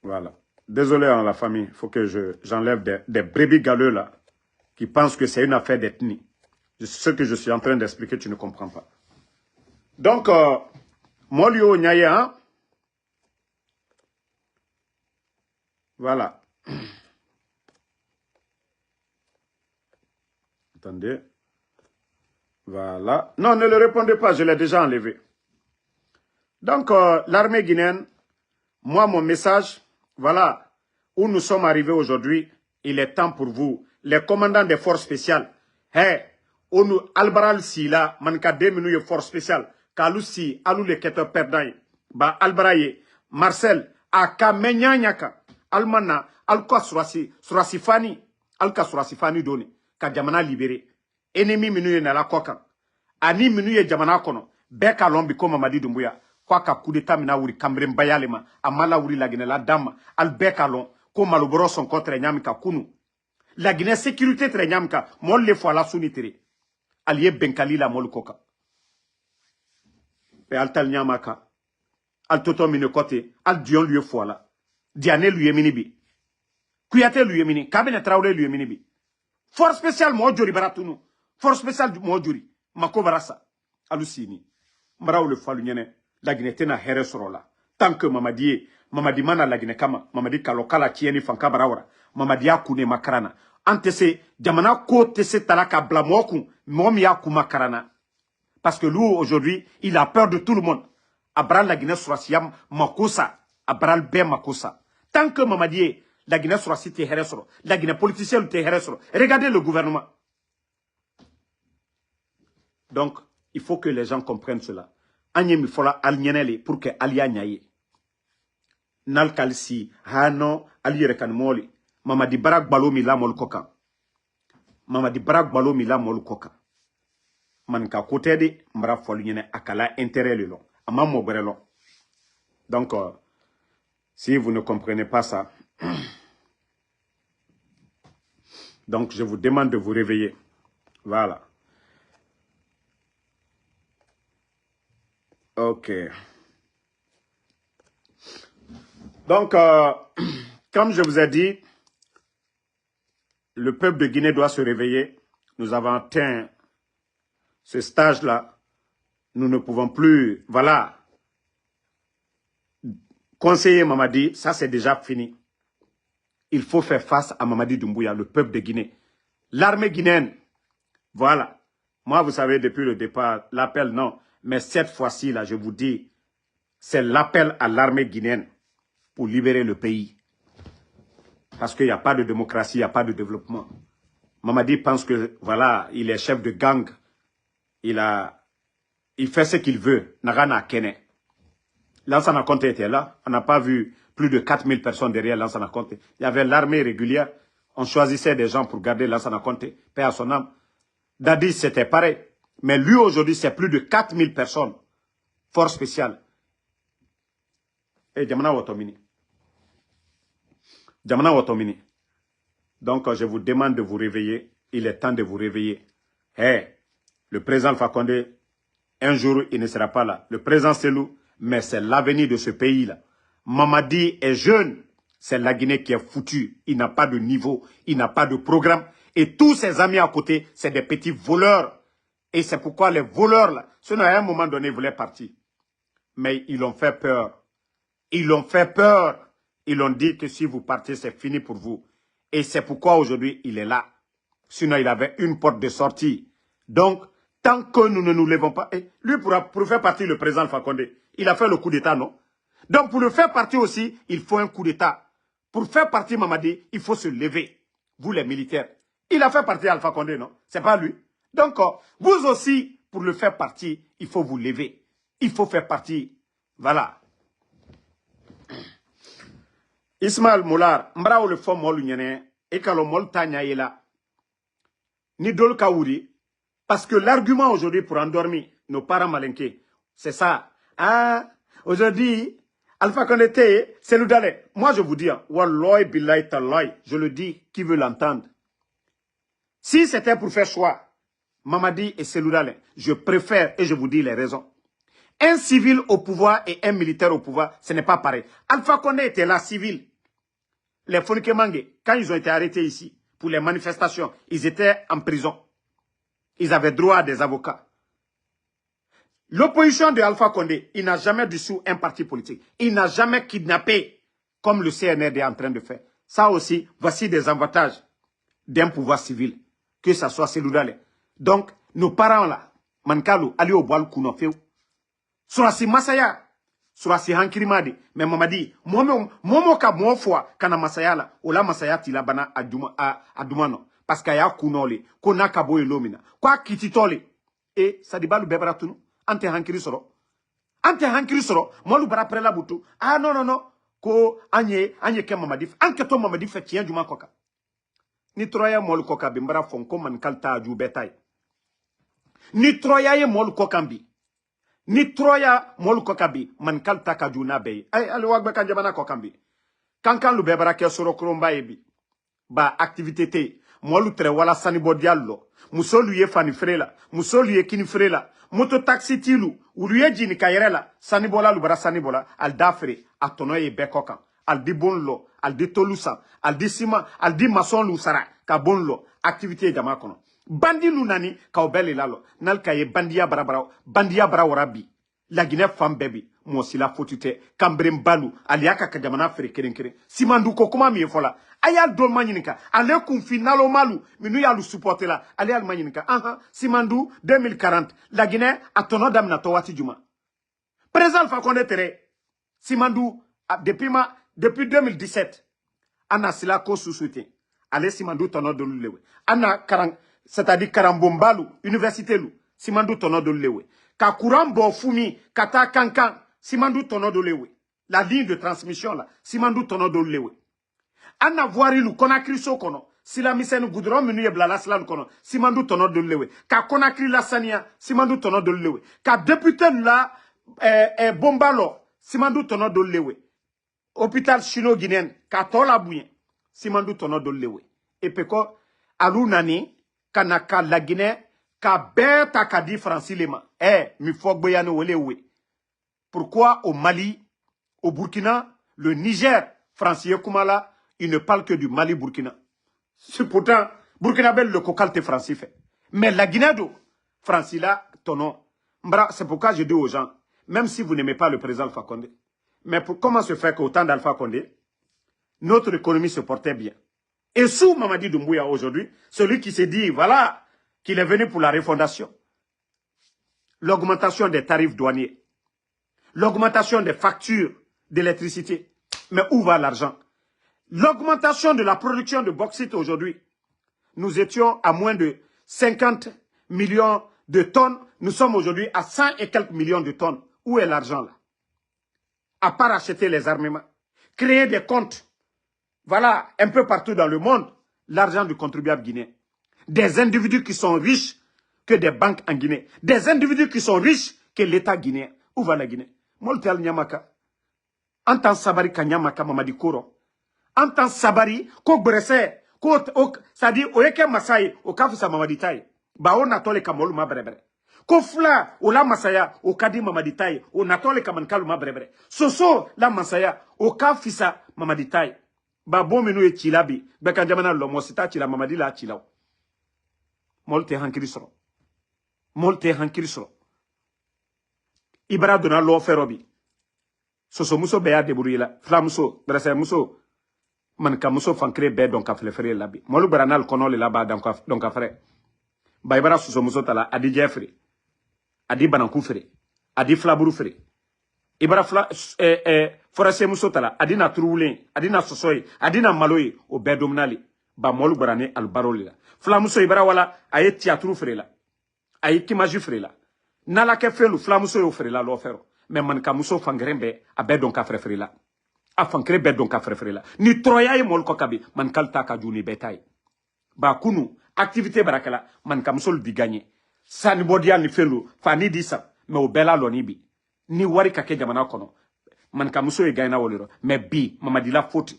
Voilà. Désolé, hein, la famille. Il faut que j'enlève des brebis galeux, là, qui pensent que c'est une affaire d'ethnie. Ce que je suis en train d'expliquer, tu ne comprends pas. Donc, Molio Nyaye, hein? Voilà. Attendez. Voilà. Non, ne le répondez pas, je l'ai déjà enlevé. Donc, l'armée guinéenne, moi, mon message, voilà, où nous sommes arrivés aujourd'hui, il est temps pour vous, les commandants des forces spéciales, hey, onu Albaral si là, manka 2 minutes de force spéciale, Kalou si, alou les quêteurs perdants, ba Albaraye, Marcel, aka menyanyaka, Almana, alka surasifani, alka surasifani doni, ka jamana libéré. Ennemi minu na la koka. Ani minu ye jamana kono. Beka lombi ko Mamadi Doumbouya. Kwa ka coup d'état mina wuri kambrem bayalema. Amala wuri la Guinée la dame. Al beka lon. Ko maloboro son contre nyamika kunu. La Guinée sécurité tre nyamika. Mol le fois la sunitere. Aliye benkali la mol koka. Pe altal nyamaka. al toto mine kote al dion lui fola Diane lui mini bi Kuyate lui mini Kabine Traoré lui mini bi force spéciale mo jori baratunu force spéciale mo jori mako barasa alusini maraw le falu nyene la Guinée tena here sorola tant que Mamadi mana la Guinée kama Mamadi kalokala tieni fanka barawara Mamadi akune makarana antese jamana ko tese talaka blamoku momi akuma makarana parce que lui aujourd'hui il a peur de tout le monde abral la Guinée surasiam makosa abral be makosa tant que Mamadi la Guinée surasi te here soro la Guinée politicien te here soro regardez le gouvernement. Donc il faut que les gens comprennent cela. Anyemi fola alnyeneli pour que alia nyaye. Nal kalsi hano aliyere kan moli. Mamadi barak balomi la mol koka. Mamadi barak balomi la mol koka. Man ka kote de mbra folu nyene akala intérêt le long. Ama mogre long. Donc si vous ne comprenez pas ça, donc je vous demande de vous réveiller. Voilà. Ok. Donc, comme je vous ai dit, le peuple de Guinée doit se réveiller. Nous avons atteint ce stage-là. Nous ne pouvons plus, voilà. Conseiller Mamadi, ça c'est déjà fini. Il faut faire face à Mamadi Doumbouya, le peuple de Guinée. L'armée guinéenne, voilà. Moi, vous savez, depuis le départ, l'appel, non. Mais cette fois-ci, là, je vous dis, c'est l'appel à l'armée guinéenne pour libérer le pays. Parce qu'il n'y a pas de démocratie, il n'y a pas de développement. Mamadi pense que, voilà, il est chef de gang. Il fait ce qu'il veut. Nagana Kene. Lansana Conté était là. On n'a pas vu plus de 4000 personnes derrière Lansana Conté. Il y avait l'armée régulière. On choisissait des gens pour garder Lansana Conté. Paix à son âme. Dadis, c'était pareil. Mais lui, aujourd'hui, c'est plus de 4000 personnes. Force spéciale. Et Djamana Watomini. Djamana Watomini. Donc, je vous demande de vous réveiller. Il est temps de vous réveiller. Hey, le président Alpha Condé, un jour, il ne sera pas là. Le président Selou, mais c'est l'avenir de ce pays-là. Mamadi est jeune. C'est la Guinée qui est foutue. Il n'a pas de niveau. Il n'a pas de programme. Et tous ses amis à côté, c'est des petits voleurs. Et c'est pourquoi les voleurs, là, sinon à un moment donné, voulaient partir. Mais ils ont fait peur. Ils ont fait peur. Ils ont dit que si vous partez, c'est fini pour vous. Et c'est pourquoi aujourd'hui, il est là. Sinon, il avait une porte de sortie. Donc, tant que nous ne nous levons pas... Et lui, pour faire partir le président Alpha Condé, il a fait le coup d'État, non? Donc, pour le faire partir aussi, il faut un coup d'État. Pour faire partir Mamadi, il faut se lever. Vous, les militaires. Il a fait partir Alpha Condé, non? C'est pas lui. Donc, vous aussi, pour le faire partir, il faut vous lever. Il faut faire partir. Voilà. Ismaël Moular, mbra le fond mol nyene, et kalo mol tanya yela. Ni dol kaouri. Parce que l'argument aujourd'hui pour endormir nos parents malinqués, c'est ça. Ah, aujourd'hui, Alpha Condé, c'est le dalé. Moi, je vous dis, wallahi billahi tallahi, je le dis, qui veut l'entendre. Si c'était pour faire choix, Mamadi et Seloudalé, je préfère, et je vous dis les raisons. Un civil au pouvoir et un militaire au pouvoir, ce n'est pas pareil. Alpha Condé était là, civil. Les Fonike Mange, quand ils ont été arrêtés ici, pour les manifestations, ils étaient en prison. Ils avaient droit à des avocats. L'opposition de Alpha Condé, il n'a jamais dissous un parti politique. Il n'a jamais kidnappé, comme le CNRD est en train de faire. Ça aussi, voici des avantages d'un pouvoir civil, que ça soit Seloudalé. Donc, nos parents là, Mankalo, Ali Oboal Kounofeu, Surasi Masaya, Surasi Hankirimadi, mais Mamadi, Momo ka mon fois, Kana Masaya là, Ola Masaya Tilabana Adumano, parce qu'il y a Kounoli, Kona Kabo et Lomina, Kwa Kititoli, et Sadibalu Bebaratunu, Ante Hankiri Soro, Ante Hankiri Soro, Molu Barapre la Boutou, ah non, non, non, Ko Anye Ke Mamadi, Anketo Mamadi fait tien du Makoka. Ni Troya Molu Koka Bimbara Fonko Mankalta Aju Betaï. Ni Troya ye Molu Kokambi. Ni Troya Molu Kokabi, Mankalta Kajuna Bay. Ay, Aluagba Kanjabana Kokambi. Kankan Lubebara Ke Soro Kromba Ebi. Ba activité te. Molu tre wala sanibo diallo. Musolu ye fani frela. Musolu ye kini frela. Moto taxi tilu. Uluye jini kayerela. Sanibola lubara sanibola. Al dafre. Atono ye bekokan. Al di bonlo. Al di tolusa. Al di sima. Al di mason lusara. Ka bonlo. Activité jama kono. Bandi lunani. Ka obele lalo. Nal kaye bandiya barabara. Bandiya bara warabi. La Guinée femme baby. Mosila fotute. Kambrem balu. Aliaka kajamana fere keren keren. Simandu ko kuma miye fola. Aya dolma nyinika. Ale kunfi nalo malu. Minu ya lu supporte la. Ale alma nyinika. Simandu 2040. La Guinée atono damna towati juma. Président Alpha Condé tere. Simandu depuis 2017. Ana sila ko sous-soutien. Ale Simandu tono de lulewe. Ana karang, c'est-à-dire karambombalu, université lu. Simandu tono de lulewe. Ka courant bo fumi, kata kankan, Simandu tono de lulewe. La ligne de transmission là, Simandu tono de lulewe. Anna voirilu Conakry so kono. Sila misenu goudron menu ye blala sila kono. Simandu tono de lulewe. Ka Conakry la sania, Simandu tono de lulewe. Ka député la bombalo, Simandu tono de lulewe. Hôpital chino-guinéen, ka tola bouyen. Simandu tono de lulewe. Et peko, alou nani, kanaka la Guinée, ka beta ka di francilema. Mi fogboyane welewe. Pourquoi au Mali, au Burkina, le Niger, Francier Koumala, il ne parle que du Mali-Burkina. C'est pourtant, Burkina Bel le cocalte français fait. Mais la Guinée d'eau, Francila, ton nom. C'est pourquoi je dis aux gens, même si vous n'aimez pas le président Alpha Condé, mais comment se fait qu'au temps d'Alpha Condé, notre économie se portait bien. Et sous Mamadi Doumbouya aujourd'hui, celui qui s'est dit, voilà, qu'il est venu pour la refondation. L'augmentation des tarifs douaniers. L'augmentation des factures d'électricité. Mais où va l'argent? L'augmentation de la production de bauxite aujourd'hui. Nous étions à moins de 50 millions de tonnes. Nous sommes aujourd'hui à 100 et quelques millions de tonnes. Où est l'argent là? À part acheter les armements. Créer des comptes. Voilà, un peu partout dans le monde, l'argent du contribuable guinéen. Des individus qui sont riches que des banques en Guinée. Des individus qui sont riches que l'État guinéen. Où va la Guinée? Moltel Nyamaka. Antan Sabari Kanyamaka Mamadi Koro. Antan Sabari, ko bresse, c'est-à-dire, oeke Masai, o kafisa Mamadi Tai. Ba o natole kamolu ma brebre. Ko fla, o la Masaya, o kadi Mamadi Tai, o natole kamankalu ma brebre. Soso, la Masaya, o kafisa Mamadi Tai. Ba bon menu e chilabi, beka jamana lo mosita chila Mamadi la chilao. Molte hankiri soro. Molte hankiri soro. Ibara dona lo ferobi. Soso muso beya deburi la. Fla muso, brese muso. Man ka muso fankre be donc afle fere labi. Molu baranal kono le laba donc afre. Ba ibara soso muso tala adi Jeffrey. Adi bananku fere. Adi flaburu fere. Ibara forase muso tala adi na truwulen, adi na sosoy, adi na maloy o be domnali. Ba molu barane al baroli la. Fla muso ibara wala aye théâtre fere la. Aye kimaji fere la. Nala ke felu fla muso yo fere la lo fero. Mais man ka muso fangrembe abe donc afre fere la. Afankre be donc afre fere la. Ni troya ye mol ko kabi man kalta ka juni betay. Ba kunu activité barakala man ka muso bi gagner. Sani bodia ni felu fani disa mais o bela loni bi. Ni wari ka ke jamana kono. Man ka muso e gagner woliro mais bi Mamadi la faute.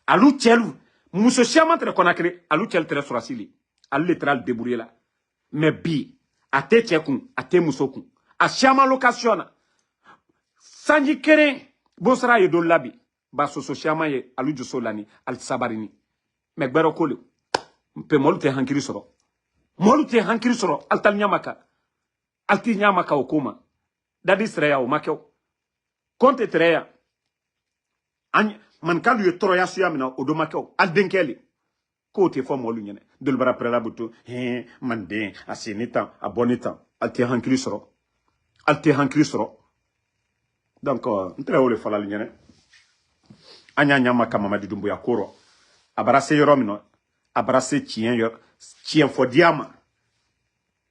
Alu chelu muso chama tre konakre alu chel tre surasili. Alu letral débrouiller la. Mais bi ate chekun ate musokun. A chama location sanji keren bosra ye do labi. Ba soso chama ye alu joso lani al sabarini. Mais gbero kole. Mpe molu te hankiri soro. Molu te hankiri soro altal nyamaka. Alti nyamaka okuma. Dadi sreya o makeo. Konte treya. Man kalu ye toroya suyamina odomakeo. Al denkeli. Ko te fo molu nyene. Dolbara prela butu. Man den asenitan abonitan. Alti hankiri soro. Alti hankiri soro. Donc, ntre ole falali nyene. Anya nyamaka Mamadi Doumbouya Koro. Abrase yoromino. Abrase chien fo diama.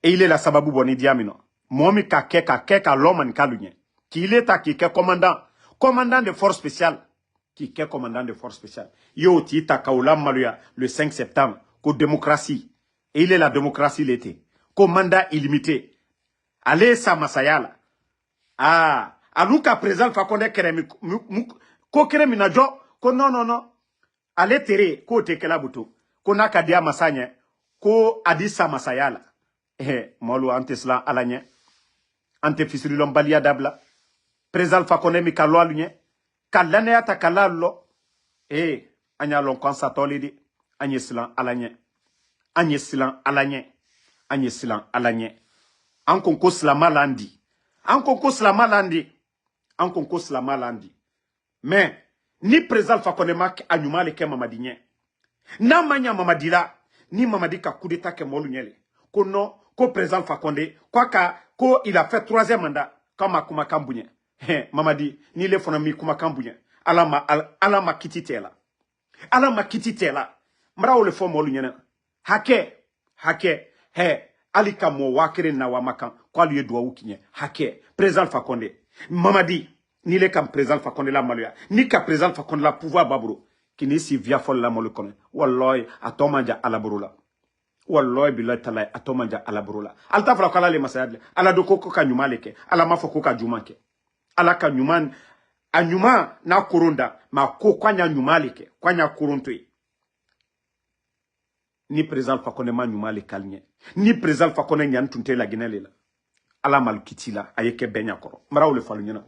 Et il est la sababu boni diamino. Momi ka keka l'homme kalunye. Qui il est qui est commandant de force spéciale. Qui est commandant de force spéciale. Yo ti ta kaula maluya le 5 septembre. Ko démocratie. Et il est la démocratie l'été. Commandant illimité. Allez sa masayala. Ah. Aluka présent fa konde keremi ko keremi na jo ko non. Allez tere ko te kela buto. ko n'a ka dia masanye, ko adisa masayala. Molo ante slan alanye. Ante fisri lombalia dabla. Président Fakone mi kalwa lunye. Kalane ata kalalo. Anya lon konsa tolidi. Anye slan alanye. Anye slan alanye. Anye slan alanye. An konko slama landi. An konko slama landi. An konko slama landi. Mais, ni président Fakone mak anyuma leke mamadinye. Na manya mamadila. Ni mamadi ka coup d'état ke molu nyele. Ko non, ko président Fakonde. Ko il a fait 3e mandat. Kama kuma kambunye. Mamadi, ni le fona mi kuma kambunye. Ala ma kiti tela. Ala ma kiti tela. Mra o le fo molu nyene. Hake. Alika mo wakere na wamakan. Kwa liye doa ukinye. Hake. Président Fakonde. Mamadi, ni le kam président Fakonde la maluya. Ni ka président Fakonde la pouvoir babro. Kini si via fol la molu kone. Wallahi, atomanja alabrula. Wallahi billahi talay atomanja alabrula. Alta fala kala le masayadle. Ala do koko ka nyuma leke. Ala mafoko ka jumanke. Ala ka nyuman. A nyuma na kurunda. Ma ko kwanya nyuma leke. Kwanya kuruntwe. Ni président Fakone ma nyuma le kalnye. Ni président Fakone nyan tunte la ginele la. Ala malkiti la. Ayeke benya koro. Mara ou le falu nyena.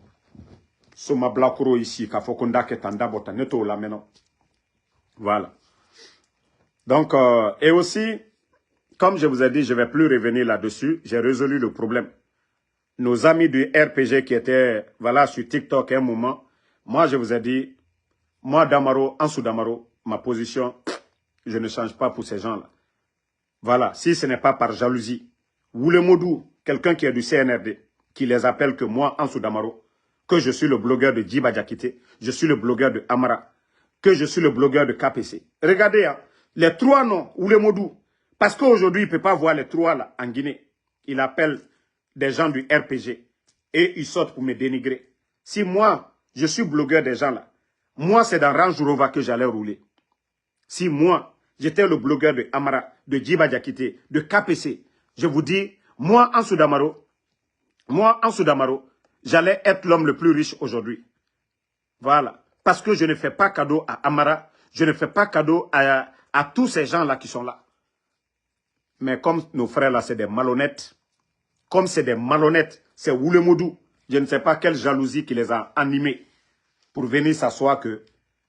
So ma blakoro ici. Ka fokonda ke tanda bota. Neto la meno. Voilà. Donc, et aussi, comme je vous ai dit, je ne vais plus revenir là-dessus. J'ai résolu le problème. Nos amis du RPG qui étaient, voilà, sur TikTok à un moment, moi, je vous ai dit, moi, Damaro, Ansou Damaro, ma position, je ne change pas pour ces gens-là. Voilà. Si ce n'est pas par jalousie, Woule Modou, quelqu'un qui est du CNRD, qui les appelle que moi, Ansou Damaro, que je suis le blogueur de Djiba Diakité, je suis le blogueur de Amara, que je suis le blogueur de KPC. Regardez, hein, les 3 noms, ou les Modou, parce qu'aujourd'hui, il ne peut pas voir les 3 là, en Guinée. Il appelle des gens du RPG et ils sortent pour me dénigrer. Si moi, je suis blogueur des gens là, moi, c'est dans Range Rover que j'allais rouler. Si moi, j'étais le blogueur de Amara, de Djiba Diakité, de KPC, je vous dis, moi, Ansou Damaro, j'allais être l'homme le plus riche aujourd'hui. Voilà. Parce que je ne fais pas cadeau à Amara, je ne fais pas cadeau à tous ces gens-là qui sont là. Mais comme nos frères là, c'est des malhonnêtes, comme c'est des malhonnêtes, c'est Woule Modou, je ne sais pas quelle jalousie qui les a animés pour venir s'asseoir que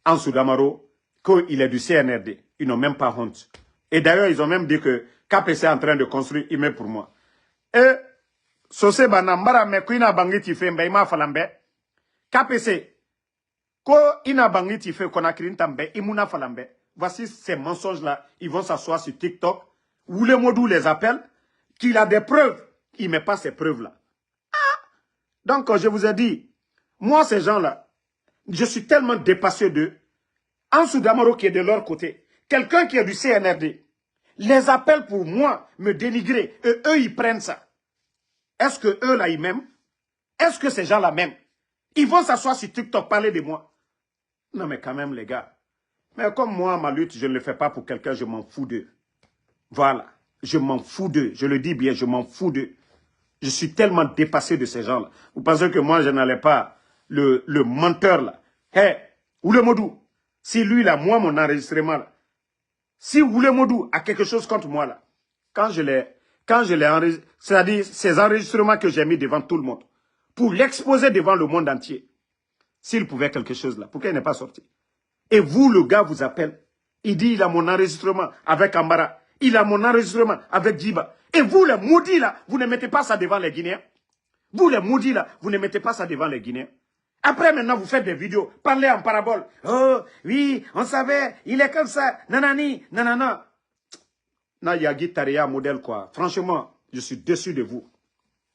Ansou Damaro, qu'il est du CNRD. Ils n'ont même pas honte. Et d'ailleurs, ils ont même dit que KPC est en train de construire une immeuble pour moi. Et, Sose Banambara, mais Kouina Bangiti fait Mbaïma Falambe, KPC, Ko ina bangiti fait Konakri Ntambe, Imuna Falambe. Voici ces mensonges-là. Ils vont s'asseoir sur TikTok. Woule Modou les appelle. Qu'il a des preuves. Il ne met pas ces preuves-là. Ah! Donc, je vous ai dit, moi, ces gens-là, je suis tellement dépassé d'eux. Ansou Damaro qui est de leur côté. Quelqu'un qui est du CNRD. Les appelle pour moi, me dénigrer. Et eux, ils prennent ça. Est-ce que eux, là, ils m'aiment? Est-ce que ces gens-là m'aiment? Ils vont s'asseoir sur TikTok, parler de moi. Non, mais quand même, les gars. Mais comme moi, ma lutte, je ne le fais pas pour quelqu'un, je m'en fous d'eux. Voilà. Je m'en fous d'eux. Je le dis bien, je m'en fous d'eux. Je suis tellement dépassé de ces gens-là. Vous pensez que moi, je n'allais pas le menteur, là. Hé, Woule Modou, si lui, là, moi, mon enregistrement, là, si Woule Modou a quelque chose contre moi, là, quand je l'ai enregistré, c'est-à-dire ces enregistrements que j'ai mis devant tout le monde, pour l'exposer devant le monde entier, s'il pouvait quelque chose là, pourquoi il n'est pas sorti? Et vous, le gars vous appelle, il dit il a mon enregistrement avec Ambara, il a mon enregistrement avec Djiba. Et vous, les maudits là, vous ne mettez pas ça devant les Guinéens. Vous, les maudits là, vous ne mettez pas ça devant les Guinéens. Après, maintenant, vous faites des vidéos, parlez en parabole. Oh, oui, on savait, il est comme ça, nanani, nanana. Na Yagi Taria modèle quoi. Franchement, je suis déçu de vous.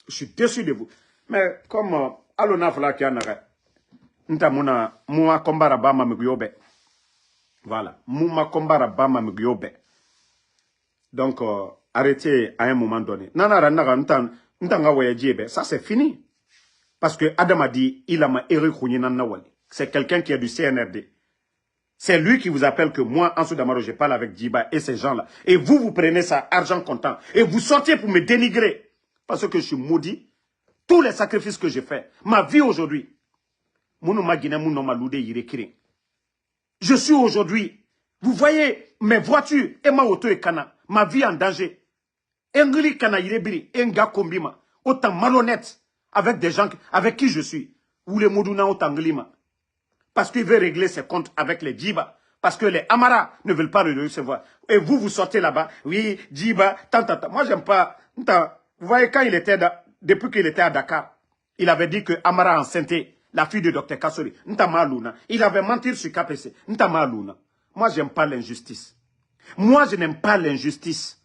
Je suis déçu de vous. Mais comme Alona Fla qui en a Ntamuna Moua Kombara Bama Mugyobe. Voilà. Mouma Kombara Bama Mugyobe. Donc, arrêtez à un moment donné. Nana Naga Ntanga Wayadjebe. Ça, c'est fini. Parce que Adam a dit, il a ma Eric Nawali. C'est quelqu'un qui est du CNRD. C'est lui qui vous appelle que moi, Ansou Damaro, je parle avec Djiba et ces gens-là. Et vous, vous prenez ça, argent comptant. Et vous sortez pour me dénigrer. Parce que je suis maudit. Tous les sacrifices que j'ai faits. Ma vie aujourd'hui. Je suis aujourd'hui. Vous voyez, mes voitures, et ma auto et kana, ma vie en danger. Engli kana irebiri, enga kombima, autant malhonnête avec des gens avec qui je suis. Ou les Modouna autant glima. Parce qu'il veut régler ses comptes avec les Djiba. Parce que les Amara ne veulent pas le recevoir. Et vous, vous sortez là-bas. Oui, Djiba, tant. Moi, j'aime pas. Vous voyez, quand il était, depuis qu'il était à Dakar, il avait dit que Amara enceintait la fille de Dr Kassori. Il avait menti sur KPC. Moi, j'aime pas l'injustice. Moi, je n'aime pas l'injustice.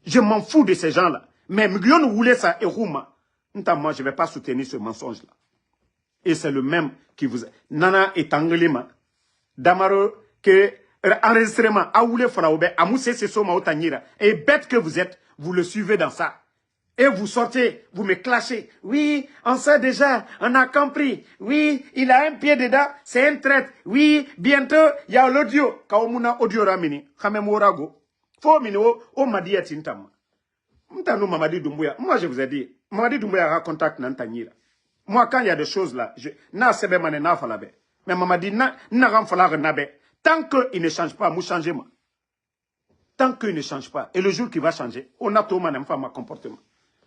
Je m'en fous de ces gens-là. Mais Miguel voulait ça et Rouma. Moi, je ne vais pas soutenir ce mensonge-là. Et c'est le même qui vous... Nana et Tanglima. Damaro, que enregistrement, Aoulé Falaoube, Amoussé Sessoma Otanyira. Et bête que vous êtes, vous le suivez dans ça. Et vous sortez, vous me clashez. Oui, on sait déjà, on a compris. Oui, il a un pied dedans, c'est un traître. Oui, bientôt, il y a l'audio. Kaomuna audio ramini, Khamemorago. Faut mino, o Madi Tintama. Mtano Mamadi Doumbouya. Moi, je vous ai dit, Mamadi Doumbouya a contact Nantanyira. Moi, quand il y a des choses là, na sebe mané na falabe. Mais Mamadi na ram falare nabe. Tant qu'il ne change pas, moi changez moi. Tant qu'il ne change pas. Et le jour qu'il va changer, on a tout manem ma comportement.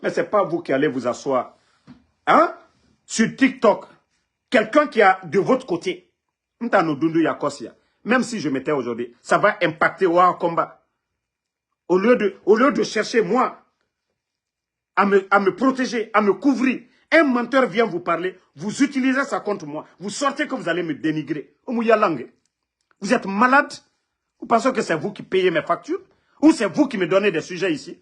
Mais ce n'est pas vous qui allez vous asseoir. Hein? Sur TikTok. Quelqu'un qui a de votre côté. Même si je m'étais aujourd'hui, ça va impacter au combat. Au lieu de chercher moi à me protéger, à me couvrir. Un menteur vient vous parler, vous utilisez ça contre moi. Vous sortez que vous allez me dénigrer. Vous êtes malade? Vous pensez que c'est vous qui payez mes factures? Ou c'est vous qui me donnez des sujets ici?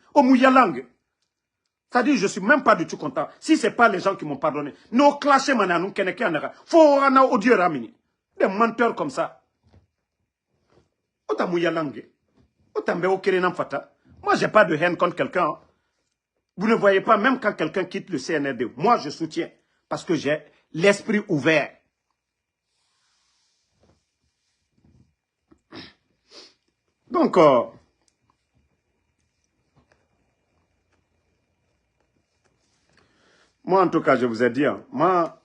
C'est-à-dire, je ne suis même pas du tout content. Si ce n'est pas les gens qui m'ont pardonné. Nos clashés, nous faut audio ramini. Des menteurs comme ça. Moi, je n'ai pas de haine contre quelqu'un. Vous ne voyez pas, même quand quelqu'un quitte le CNRD, moi je soutiens. Parce que j'ai l'esprit ouvert. Donc, moi, en tout cas, je vous ai dit, moi,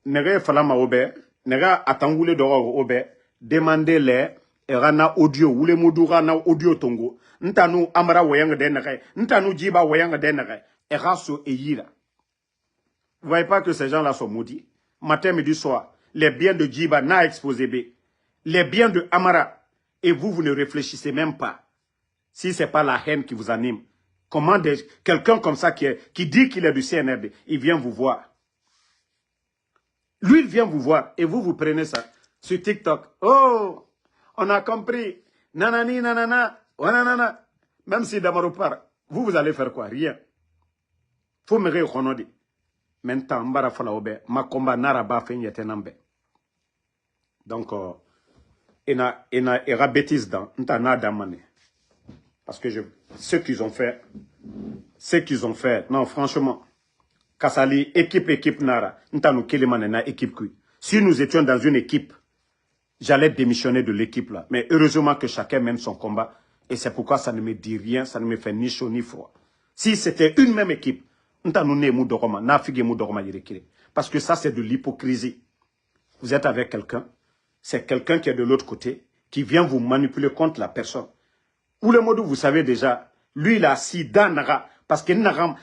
nega falama obe, nega atangoule doro obe, demandez-les, erana audio, ou les moudura na audio tongo, ntanu amara wayang denere, ntanu jiba wayang denere, eraso e yira. Vous voyez pas que ces gens-là sont maudits? Matin, midi, soir, les biens de Djiba n'a exposé B, les biens de Amara, et vous ne réfléchissez même pas. Si ce n'est pas la haine qui vous anime, comment quelqu'un comme ça qui dit qu'il est du CNRD, il vient vous voir. Lui, il vient vous voir et vous prenez ça sur TikTok. Oh, on a compris. Nanani, nanana, oh, nanana. Même si Damaro part, vous allez faire quoi? Rien. Faut me reconnaître. Maintenant, mbara fala obe, ma combat naraba fin yetenambe. Donc, ena bêtise dans, n'ta damane. Parce que ce qu'ils ont fait, non, franchement, Kassali, équipe nara, n'ta nous kelimane équipe kui. Si nous étions dans une équipe, j'allais démissionner de l'équipe là. Mais heureusement que chacun mène son combat. Et c'est pourquoi ça ne me dit rien, ça ne me fait ni chaud ni froid. Si c'était une même équipe, parce que ça, c'est de l'hypocrisie. Vous êtes avec quelqu'un, c'est quelqu'un qui est de l'autre côté, qui vient vous manipuler contre la personne. Ou le modou, vous savez déjà, lui, il a assis dans Naga, parce que Naga,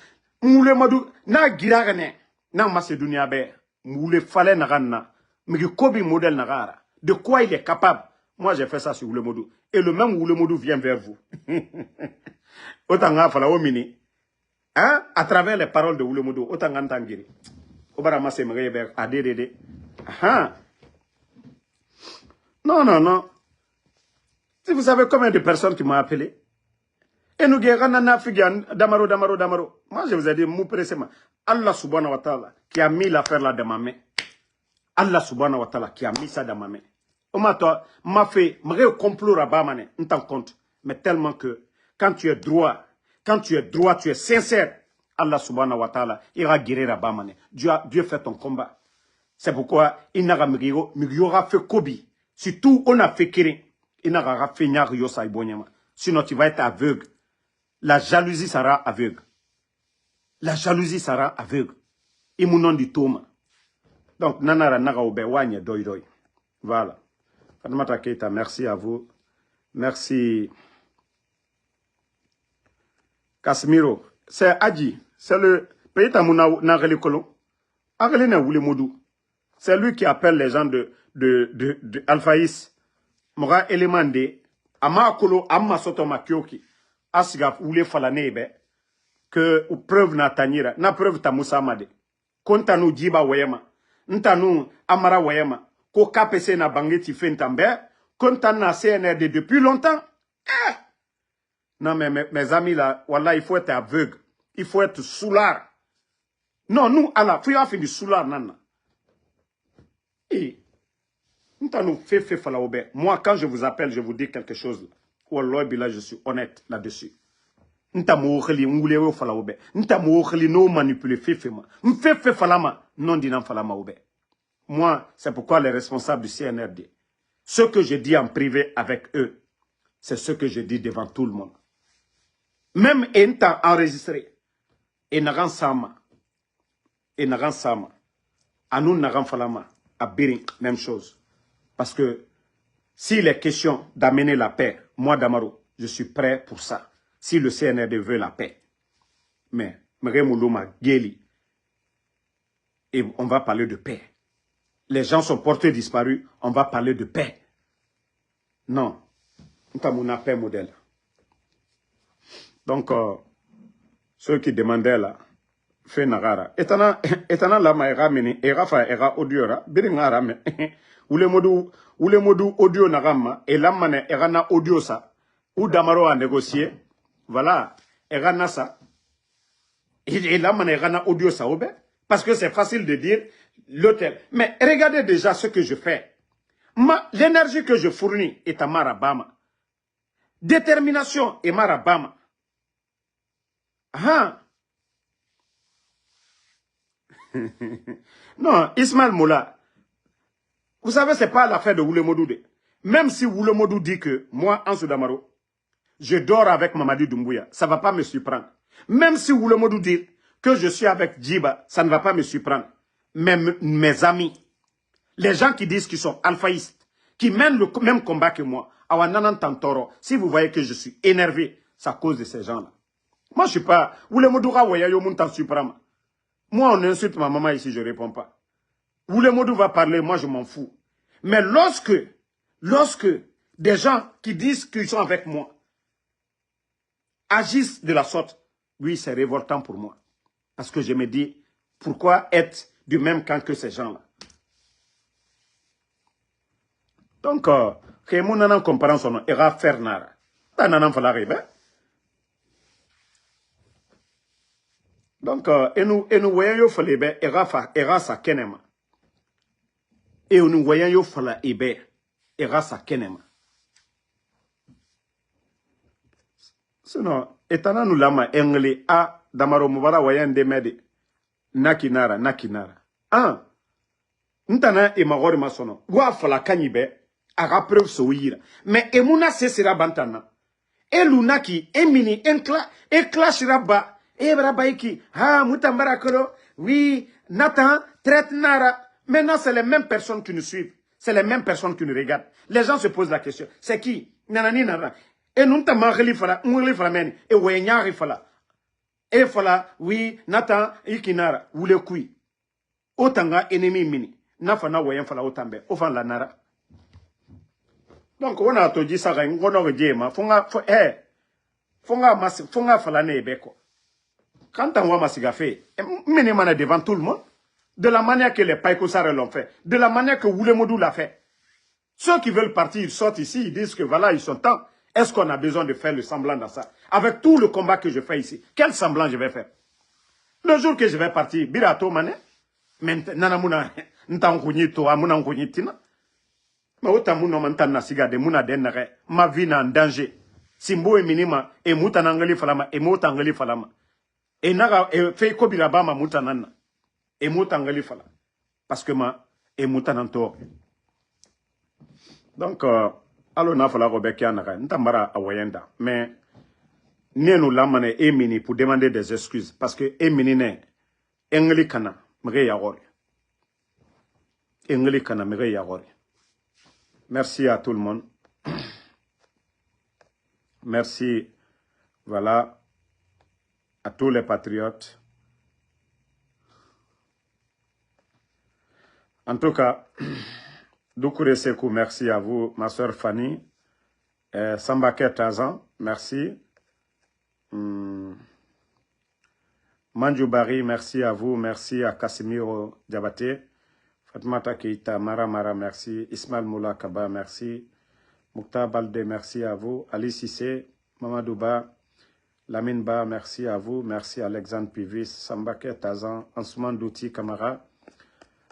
ou le modou, na giragane, na Macédonia be, ou le fallait Naga, mais que Kobi modèle Naga, de quoi il est capable. Moi, j'ai fait ça sur le modou. Et le même ou le modou vient vers vous. Autant fala mini. Hein? À travers les paroles de Oulemodo, autant ngantangiri. Obarama se mrebe adedede. Ah. Non. Si vous savez combien de personnes qui m'ont appelé. Et nous guérons figan damaro. Moi je vous ai dit mou précisément. Allah subhanahu wa ta'ala qui a mis l'affaire là dans ma main. Allah subhanahu wa ta'ala qui a mis ça dans ma main. Oma toi m'a fait mre complot rabamane, on t'en compte. Mais tellement que quand tu es droit, tu es sincère, Allah subhanahu wa ta'ala ira guérir à Bamane. Dieu fait ton combat. C'est pourquoi il n'a pas fait Kobi. Surtout, on a fait Kirin. Il n'a pas fait Nyari Yosa Ibonyama. Sinon, tu vas être aveugle. La jalousie sera aveugle. La jalousie sera aveugle. Et mon nom dit Thomas. Donc, Nanara Naga Obe Wanye Doi. Voilà. Fatoumata Keita, merci à vous. Merci. Casimiro. C'est Adji. C'est le pays Tamouna Nageli Kolon. Ageline Woulemodou. C'est lui qui appelle les gens de Alphaïs. Mora Elemande. Ama Kolo, Amma Sotoma Kyoki. Asga Woule Falanebe. Que preuve na Tanira. Na preuve Tamoussa Made. Kontanu Djiba Wayema. Ntanu Amara Wayema. Ko KPC na Bangeti Fentambe. Kontan na CNRD depuis longtemps. Non, mais mes amis là, voilà, il faut être aveugle. Il faut être soulard. Non, nous, Allah, il faut faire du soulard, nana. Et, moi, quand je vous appelle, je vous dis quelque chose. Wallah, là, je suis honnête là-dessus. Moi, c'est pourquoi les responsables du CNRD, ce que je dis en privé avec eux, c'est ce que je dis devant tout le monde. Même étant enregistré, et Naran Sama, Anou Naran Falama, à Biring, même chose. Parce que s'il est question d'amener la paix, moi Damaro, je suis prêt pour ça. Si le CNRD veut la paix. Mais, Mremoulouma, Geli, et on va parler de paix. Les gens sont portés disparus, on va parler de paix. Non. Nous avons une paix modèle. Donc, ceux qui demandaient là, fait nagara. Etana lama era meni, era fa era audio ra, biringara me. Ule modu audio nagama, et lamane era na audio sa. Ou Damaro a négocié. Voilà. Era na sa. Et lamane era na audio sa oube. Parce que c'est facile de dire l'hôtel. Mais regardez déjà ce que je fais. L'énergie que je fournis est à Marabama. Détermination est Marabama. Ah. Non, Ismaël Moula, vous savez, c'est pas l'affaire de Woulemodou. Même si Woulemodou dit que moi, Ansou Damaro, je dors avec Mamadi Doumbouya, ça ne va pas me surprendre. Même si Woulemodou dit que je suis avec Djiba, ça ne va pas me surprendre. Même mes amis, les gens qui disent qu'ils sont alphaïstes, qui mènent le même combat que moi, Awananan Tantoro, si vous voyez que je suis énervé, c'est à cause de ces gens-là. Moi, je ne suis pas... Woulemodou Rawayayo Muntan Suprama. Moi, on insulte ma maman ici, je ne réponds pas. Woulemodou va parler, moi je m'en fous. Mais lorsque des gens qui disent qu'ils sont avec moi agissent de la sorte, oui, c'est révoltant pour moi. Parce que je me dis, pourquoi être du même camp que ces gens-là? Donc, que mon nanan comparant son nom, Era Fernara. Ta nanan fala ribe. Donc, et nous voyons falebe Era sa kenema. Et nous voyons yo fala ebe Era sa kenema. Sinon, etana nous lama engle a Damaro Mubara wayan demede nakinara. Ah, ntana e magori masono. Wa fala kanyibe aga preuve so yira. Mais emuna sesira bantana. E lunaki e mini e clash rabba e brabaiki ha mutambara kolo oui Nathan traite nara. Maintenant c'est les mêmes personnes qui nous suivent, c'est les mêmes personnes qui nous regardent. Les gens se posent la question, c'est qui? Nanani nara. Et nous t'as marré fala meni e wenyari fala. E fala oui Nathan ikinara ou le kui. Otanga ennemi mini. Nafana wayen fala otambe ofan la nara. Donc on a tout dit ça on a dit fonga fala ne beko. Quand on voit Masigafé, minimum devant tout le monde, de la manière que les Païkosare l'ont fait, de la manière que Woulemodou l'a fait. Ceux qui veulent partir, ils sortent ici, ils disent que voilà, ils sont temps. Est-ce qu'on a besoin de faire le semblant dans ça? Avec tout le combat que je fais ici, quel semblant je vais faire? Le jour que je vais partir, Birato Mané, Nanamuna, Ntankunito, Amunankunyitina, mais autant mon nom na siga de Muna denare, ma vie est en danger. Simbo et minima, et Moutanangali Falama, et Moutangali Falama. Et Naga, et fait Kobirabama Moutanana. Et Moutangali Fala. Parce que ma, et Moutananto. Donc, alors, n'a fala Robeki Anara, Ntamara Awayenda. Mais, nous l'amane Emini pour demander des excuses. Parce que Emini ne, Engli Kana, Mre Yagori. Engli Kana, Mre Yagori. Merci à tout le monde. Merci, voilà, à tous les patriotes. En tout cas, Doukouré Sekou, merci à vous. Ma soeur Fanny. Sambake Tazan, merci. Manjou Bari, merci à vous. Merci à Casimiro Diabaté. Fatmata Keita, Mara, merci. Ismail Moula Kaba, merci. Moukta Balde, merci à vous. Ali Sissé, Mamadouba, Lamine Ba, merci à vous. Merci Alexandre Pivis, Sambake Tazan, Ansouman Douti Kamara.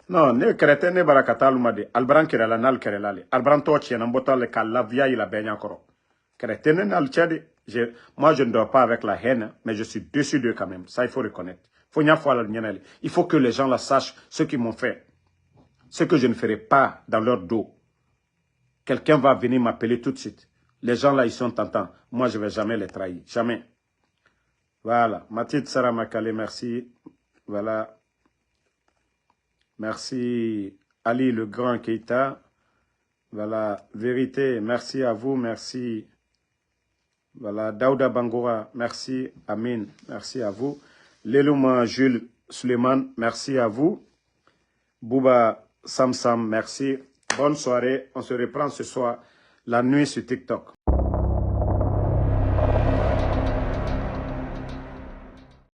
Non, ne kerete ne barakata lumade. Albran kerela nal kerelale. Albran tochi en mbotale ka la via il a benya koro. Kerete ne nal tchade. Moi, je ne dors pas avec la haine, mais je suis dessus d'eux quand même. Ça, il faut reconnaître. Il faut que les gens la sachent, ce qu'ils m'ont fait. Ce que je ne ferai pas dans leur dos. Quelqu'un va venir m'appeler tout de suite. Les gens là, ils sont tentants. Moi, je ne vais jamais les trahir. Jamais. Voilà. Mathilde Sarah Makale, merci. Voilà. Merci Ali le Grand Keita. Voilà. Vérité, merci à vous. Merci. Voilà. Daouda Bangoura, merci. Amin, merci à vous. Lelouma Jules Suleiman, merci à vous. Bouba Samsam, merci. Bonne soirée. On se reprend ce soir la nuit sur TikTok.